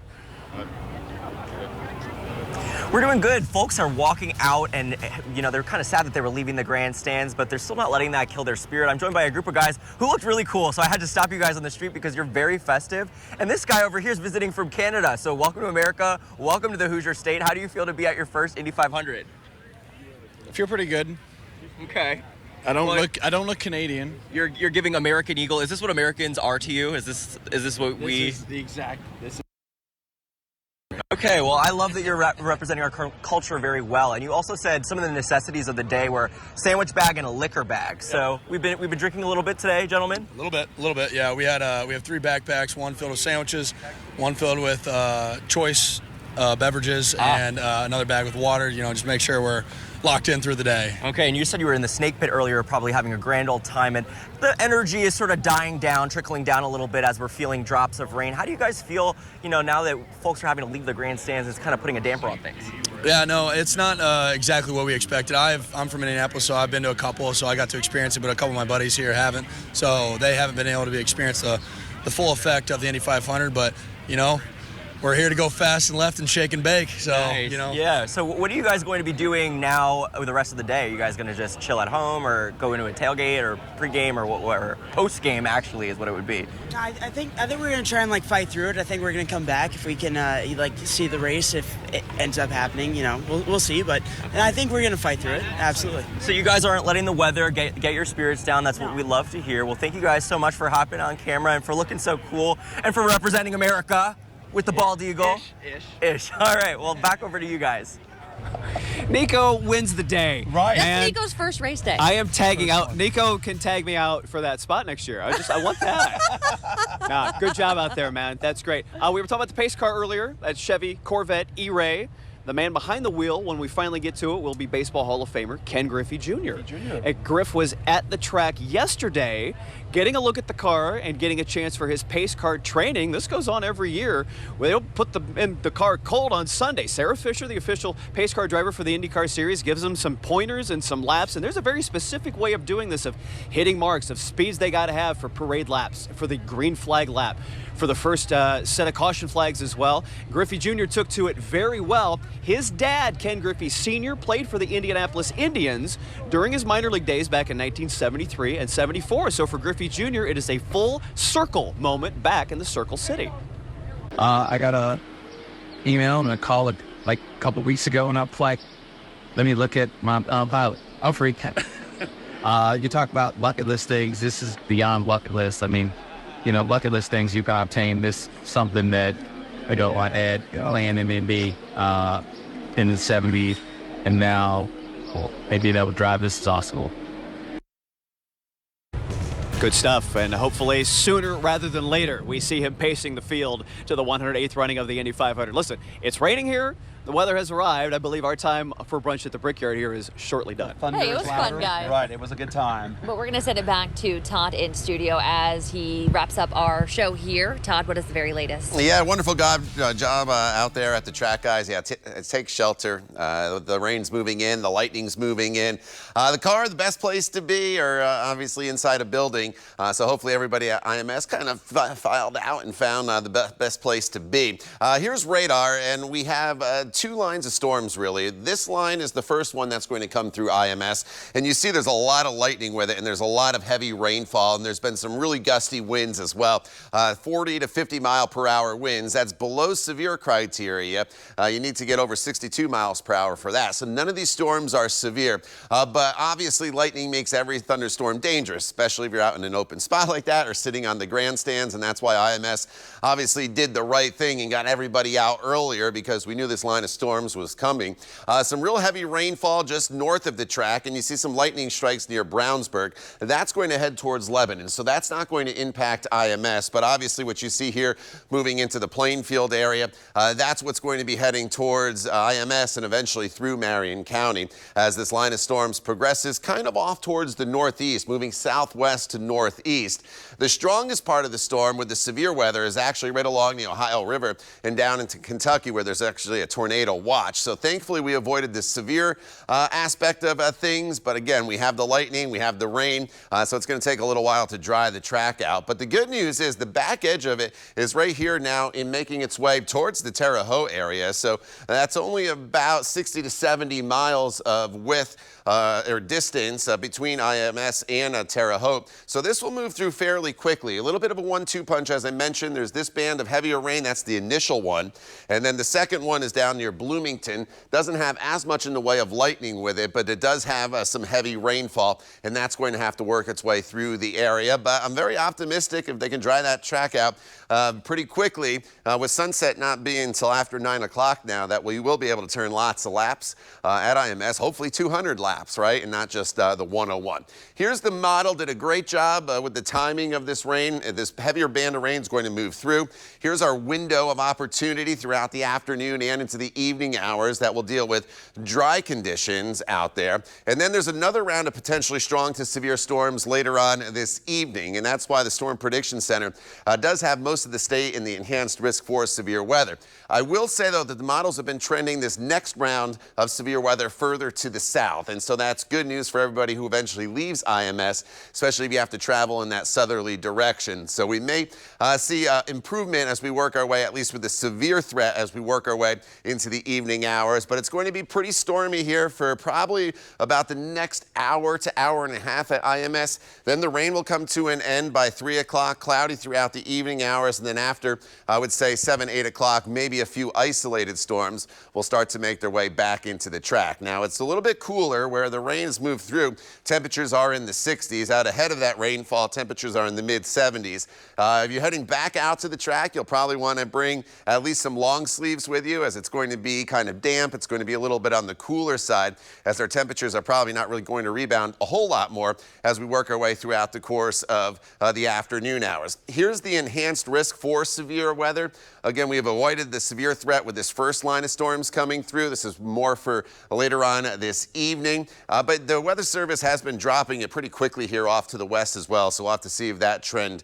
We're doing good. Folks are walking out and, you know, they're kind of sad that they were leaving the grandstands, but they're still not letting that kill their spirit. I'm joined by a group of guys who looked really cool, so I had to stop you guys on the street because you're very festive. And this guy over here is visiting from Canada, so welcome to America. Welcome to the Hoosier State. How do you feel to be at your first Indy 500? I feel pretty good. Okay. I don't look Canadian. You're giving American Eagle. Is this what Americans are to you? Is this what we? This is the exact. Okay, well, I love that you're representing our culture very well, and you also said some of the necessities of the day were sandwich bag and a liquor bag. So we've been drinking a little bit today, gentlemen. A little bit. Yeah, we have 3 backpacks, one filled with sandwiches, one filled with choice beverages, and another bag with water. You know, just make sure we're locked in through the day. Okay, and you said you were in the snake pit earlier, probably having a grand old time, and the energy is sort of dying down, trickling down a little bit as we're feeling drops of rain. How do you guys feel, you know, now that folks are having to leave the grandstands? It's kind of putting a damper on things. Yeah, no, it's not exactly what we expected. I'm from Indianapolis, so I've been to a couple, so I got to experience it, but a couple of my buddies here haven't, so they haven't been able to experience the full effect of the Indy 500, but, you know, we're here to go fast and left and shake and bake, so, nice. You know. Yeah, so what are you guys going to be doing now with the rest of the day? Are you guys going to just chill at home or go into a tailgate or pregame or post-game actually is what it would be? I think we're going to try and fight through it. I think we're going to come back if we can see the race if it ends up happening. You know, we'll see, but I think we're going to fight through it. Absolutely. So you guys aren't letting the weather get your spirits down. That's what we love to hear. Well, thank you guys so much for hopping on camera and for looking so cool and for representing America with the bald eagle. Ish. All right, well, back over to you guys. Nico wins the day. Right. That's Nico's first race day. I am tagging out. Nico can tag me out for that spot next year. I want that. Nah, good job out there, man. That's great. We were talking about the pace car earlier. That's Chevy Corvette E-Ray. The man behind the wheel, when we finally get to it, will be Baseball Hall of Famer Ken Griffey Jr. Griff was at the track yesterday getting a look at the car and getting a chance for his pace car training. This goes on every year. They'll put the car cold on Sunday. Sarah Fisher, the official pace car driver for the IndyCar Series, gives them some pointers and some laps. And there's a very specific way of doing this, of hitting marks, of speeds they got to have for parade laps, for the green flag lap, for the first set of caution flags as well. Griffey Jr. took to it very well. His dad, Ken Griffey Sr., played for the Indianapolis Indians during his minor league days back in 1973 and 74. So for Griffey Jr., it is a full circle moment back in the Circle City. I got a email and a call like a couple weeks ago, and I'm like, let me look at my pilot. I'm freak. You talk about bucket list things. This is beyond bucket list. I mean, you know, bucket list things you can obtain. This something that I don't want to add. Playing MNB in the 70s, and now maybe that would drive this is awesome. Good stuff, and hopefully sooner rather than later we see him pacing the field to the 108th running of the Indy 500. Listen, it's raining here. The weather has arrived. I believe our time for brunch at the Brickyard here is shortly done. Hey, it was fun, guys. Right, it was a good time. But we're going to send it back to Todd in studio as he wraps up our show here. Todd, what is the very latest? Yeah, wonderful job out there at the track, guys. Yeah, take shelter. The rain's moving in, the lightning's moving in. The car, the best place to be, or obviously inside a building. So hopefully everybody at IMS kind of filed out and found the best place to be. Here's radar, and we have two lines of storms, really. This line is the first one that's going to come through IMS, and you see there's a lot of lightning with it, and there's a lot of heavy rainfall, and there's been some really gusty winds as well. 40 to 50 mile per hour winds. That's below severe criteria. You need to get over 62 miles per hour for that. So none of these storms are severe, but obviously lightning makes every thunderstorm dangerous, especially if you're out in an open spot like that or sitting on the grandstands, and that's why IMS obviously did the right thing and got everybody out earlier, because we knew this line of storms was coming. Some real heavy rainfall just north of the track, and you see some lightning strikes near Brownsburg. That's going to head towards Lebanon, so that's not going to impact IMS, but obviously what you see here moving into the Plainfield area, that's what's going to be heading towards IMS and eventually through Marion County as this line of storms progresses kind of off towards the northeast, moving southwest to northeast. The strongest part of the storm with the severe weather is actually right along the Ohio River and down into Kentucky, where there's actually a tornado watch. So thankfully we avoided the severe aspect of things, but again, we have the lightning, we have the rain, so it's going to take a little while to dry the track out. But the good news is the back edge of it is right here now in making its way towards the Terre Haute area. So that's only about 60 to 70 miles of width or distance between IMS and Terre Haute. So this will move through fairly quickly. A little bit of a 1-2 punch, as I mentioned. There's this band of heavier rain. That's the initial one. And then the second one is down near Bloomington. Doesn't have as much in the way of lightning with it, but it does have some heavy rainfall, and that's going to have to work its way through the area. But I'm very optimistic if they can dry that track out pretty quickly, with sunset not being until after 9 o'clock now, that we will be able to turn lots of laps at IMS, hopefully 200 laps, right, and not just the 101. Here's the model. Did a great job with the timing of this rain. This heavier band of rain is going to move through. Here's our window of opportunity throughout the afternoon and into the evening hours that will deal with dry conditions out there. And then there's another round of potentially strong to severe storms later on this evening, and that's why the Storm Prediction Center does have most of the state in the enhanced risk for severe weather. I will say, though, that the models have been trending this next round of severe weather further to the south, and so that's good news for everybody who eventually leaves IMS, especially if you have to travel in that southerly direction. So we may see improvement as we work our way, at least with the severe threat, as we work our way into the evening hours, but it's going to be pretty stormy here for probably about the next hour to hour and a half at IMS. Then the rain will come to an end by 3 o'clock, cloudy throughout the evening hours, and then after, I would say 7, 8 o'clock, maybe a few isolated storms will start to make their way back into the track. Now, it's a little bit cooler where the rain has moved through. Temperatures are in the 60s. Out ahead of that rainfall, temperatures are in the mid-70s. If you're heading back out to the track, you'll probably want to bring at least some long sleeves with you, as it's going to be kind of damp. It's going to be a little bit on the cooler side, as our temperatures are probably not really going to rebound a whole lot more as we work our way throughout the course of the afternoon hours. Here's the enhanced risk for severe weather. Again, we have avoided the severe threat with this first line of storms coming through. This is more for later on this evening, but the Weather Service has been dropping it pretty quickly here off to the west as well, so we'll have to see if that trend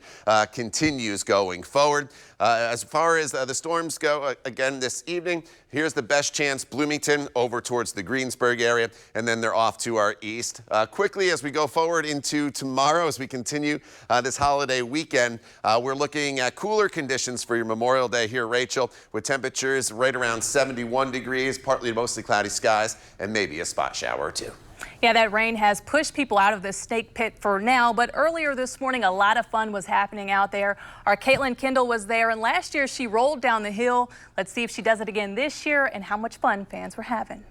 continues going forward. As far as the storms go, again this evening, here's the best chance: Bloomington over towards the Greensburg area, and then they're off to our east. Quickly, as we go forward into tomorrow, as we continue this holiday weekend, we're looking at cooler conditions for your Memorial Day here, Rachel, with temperatures right around 71 degrees, partly to mostly cloudy skies, and maybe a spot shower or two. Yeah, that rain has pushed people out of the snake pit for now, but earlier this morning, a lot of fun was happening out there. Our Caitlin Kendall was there, and last year she rolled down the hill. Let's see if she does it again this year and how much fun fans were having.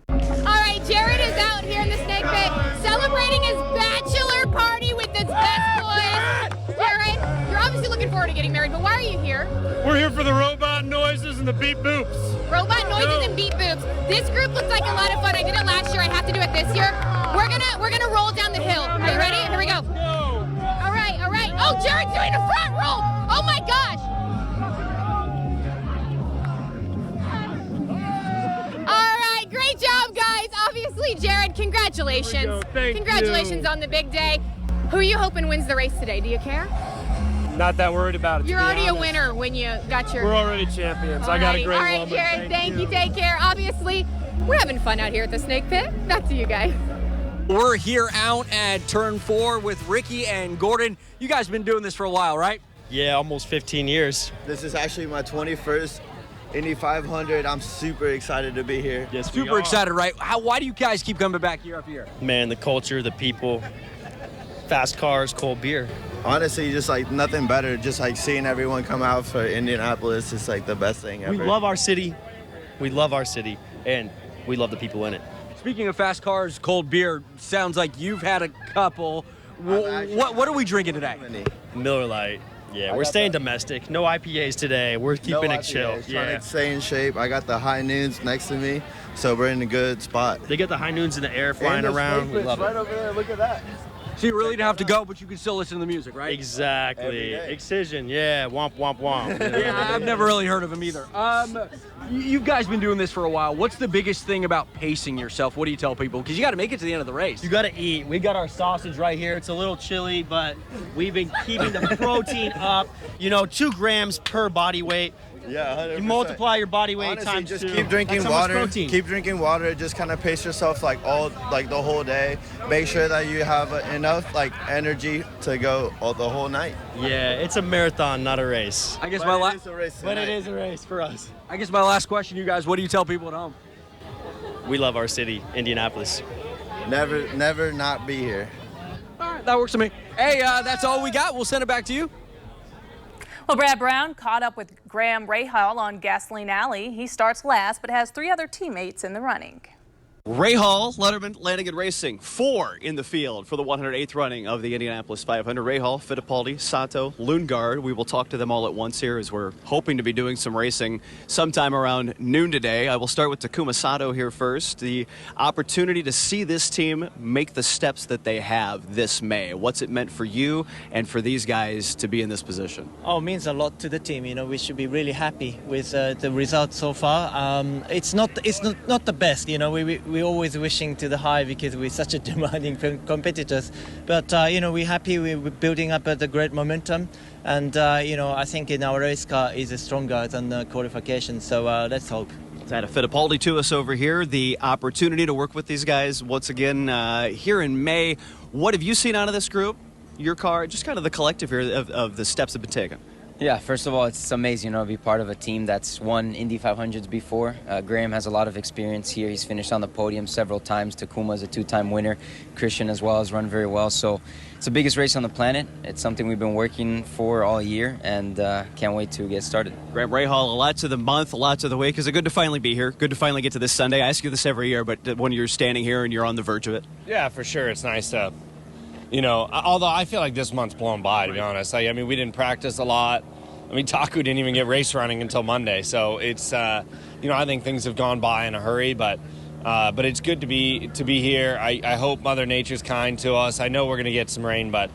All right, Jared is out here in the snake pit celebrating his bachelor party with his best boys. Jared, you're obviously looking forward to getting married, but why are you here? We're here for the robot noises and the beep boops. Robot noises and beep boops. This group looks like a lot of fun. I did it last year. I have to do it this year. We're gonna roll down the hill. Are you ready? Here we go. All right. Oh, Jared's doing a front roll. Oh my gosh. All right, great job, guys. Obviously, Jared, congratulations. Congratulations on the big day. Who are you hoping wins the race today? Do you care? Not that worried about it. You're already a winner when you got your... We're already champions. I got a great All right, woman. Jared, thank you. Take care. Obviously, we're having fun out here at the Snake Pit. Back to you guys. We're here out at Turn 4 with Ricky and Gordon. You guys been doing this for a while, right? Yeah, almost 15 years. This is actually my 21st Indy 500. I'm super excited to be here. Yes, Super excited, right? Why do you guys keep coming back year after year? Man, the culture, the people, fast cars, cold beer. Honestly, just like nothing better. Just like seeing everyone come out for Indianapolis is like the best thing ever. We love our city. We love our city, and we love the people in it. Speaking of fast cars, cold beer, sounds like you've had a couple. What are we drinking today? Miller Lite. Yeah, we're staying domestic. No IPAs today. We're keeping it chill. Trying to stay in shape. I got the high noons next to me, so we're in a good spot. They get the high noons in the air flying around. We love right it. over there. Look at that. So you really didn't have to go, but you can still listen to the music, right? Exactly. Excision. Yeah. Womp womp womp. Yeah, I've never really heard of him either. You guys been doing this for a while. What's the biggest thing about pacing yourself? What do you tell people? Because you got to make it to the end of the race. You got to eat. We got our sausage right here. It's a little chilly, but we've been keeping the protein up. 2 grams per body weight. Yeah, 100%. You multiply your body weight Honestly, times just 2. keep drinking That's how much water. protein. Keep drinking water. Just kind of pace yourself like the whole day. Make sure that you have enough energy to go the whole night. Yeah, it's a marathon, not a race. I guess But it is a race But it tonight. is a race for us. I guess my last question, you guys, what do you tell people at home? We love our city, Indianapolis. Never not be here. All right, that works for me. Hey, that's all we got. We'll send it back to you. Well, Brad Brown caught up with Graham Rahal on Gasoline Alley. He starts last, but has 3 other teammates in the running. Rahal, Letterman, Lanigan Racing, 4 in the field for the 108th running of the Indianapolis 500. Rahal, Fittipaldi, Sato, Lundgaard. We will talk to them all at once here as we're hoping to be doing some racing sometime around noon today. I will start with Takuma Sato here first. The opportunity to see this team make the steps that they have this May. What's it meant for you and for these guys to be in this position? Oh, it means a lot to the team. We should be really happy with the results so far. It's not the best. We're always wishing to the high because we're such a demanding competitors. But, we're happy. We're building up the great momentum. And, I think in our race car is stronger than the qualification. So let's hope. Let's add a Fittipaldi to us over here. The opportunity to work with these guys once again here in May. What have you seen out of this group, your car, just kind of the collective here of the steps that have been taken? Yeah, first of all, it's amazing, to be part of a team that's won Indy 500s before. Graham has a lot of experience here. He's finished on the podium several times. Takuma is a 2-time winner. Christian as well has run very well. So it's the biggest race on the planet. It's something we've been working for all year, and can't wait to get started. Graham Rahal, a lot to the month, a lot to the week. Is it good to finally be here? Good to finally get to this Sunday? I ask you this every year, but when you're standing here and you're on the verge of it. Yeah, for sure. It's nice to, although I feel like this month's blown by, to be honest. We didn't practice a lot. Taku didn't even get race running until Monday, so it's I think things have gone by in a hurry, but it's good to be here. I hope Mother Nature's kind to us. I know we're going to get some rain, but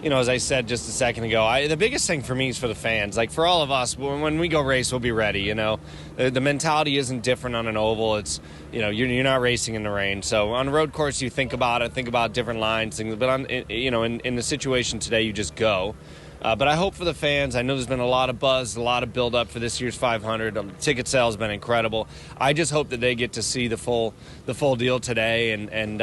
as I said just a second ago, the biggest thing for me is for the fans. For all of us, when we go race, we'll be ready. The mentality isn't different on an oval. It's you're not racing in the rain. So on a road course, you think about different lines, things. But in the situation today, you just go. But I hope for the fans. I know there's been a lot of buzz, a lot of build-up for this year's 500. Ticket sales have been incredible. I just hope that they get to see the full deal today. And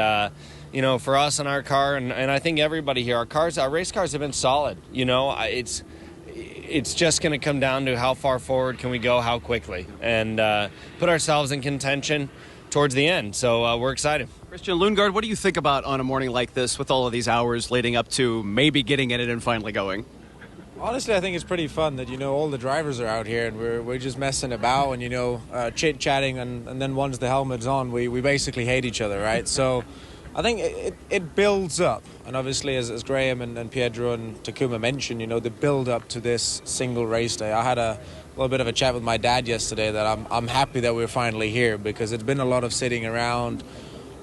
for us in our car, and I think everybody here, our race cars have been solid. It's just going to come down to how far forward can we go, how quickly, and put ourselves in contention towards the end. So we're excited. Christian Lundgaard, what do you think about on a morning like this with all of these hours leading up to maybe getting in it and finally going? Honestly, I think it's pretty fun that, all the drivers are out here and we're just messing about and, chit-chatting and then once the helmet's on, we basically hate each other, right? So I think it builds up. And obviously, as Graham and Pietro and Takuma mentioned, the build up to this single race day. I had a little bit of a chat with my dad yesterday that I'm happy that we're finally here because it's been a lot of sitting around,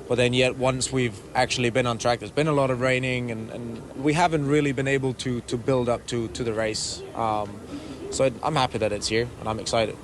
But then yet once we've actually been on track, there's been a lot of raining and we haven't really been able to build up to the race. So I'm happy that it's here and I'm excited.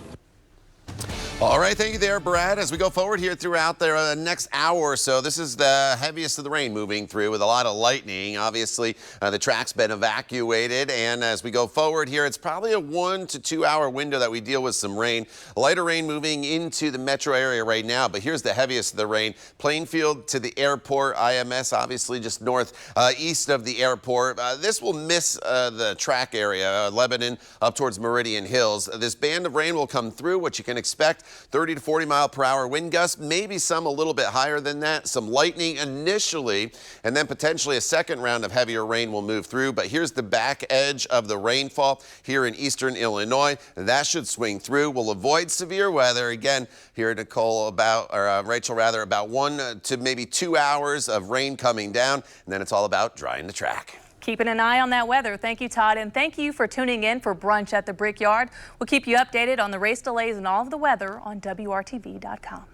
All right, thank you there, Brad. As we go forward here throughout the next hour or so, this is the heaviest of the rain moving through with a lot of lightning. Obviously, the track's been evacuated, and as we go forward here, it's probably a 1 to 2 hour window that we deal with some rain. Lighter rain moving into the metro area right now, but here's the heaviest of the rain. Plainfield to the airport, IMS obviously just east of the airport. This will miss the track area, Lebanon up towards Meridian Hills. This band of rain will come through, what you can expect. 30 to 40 mile per hour wind gusts, maybe some a little bit higher than that. Some lightning initially, and then potentially a second round of heavier rain will move through. But here's the back edge of the rainfall here in eastern Illinois. That should swing through. We'll avoid severe weather. Again, here Rachel, about 1 to maybe 2 hours of rain coming down, and then it's all about drying the track. Keeping an eye on that weather. Thank you, Todd, and thank you for tuning in for Brunch at the Brickyard. We'll keep you updated on the race delays and all of the weather on WRTV.com.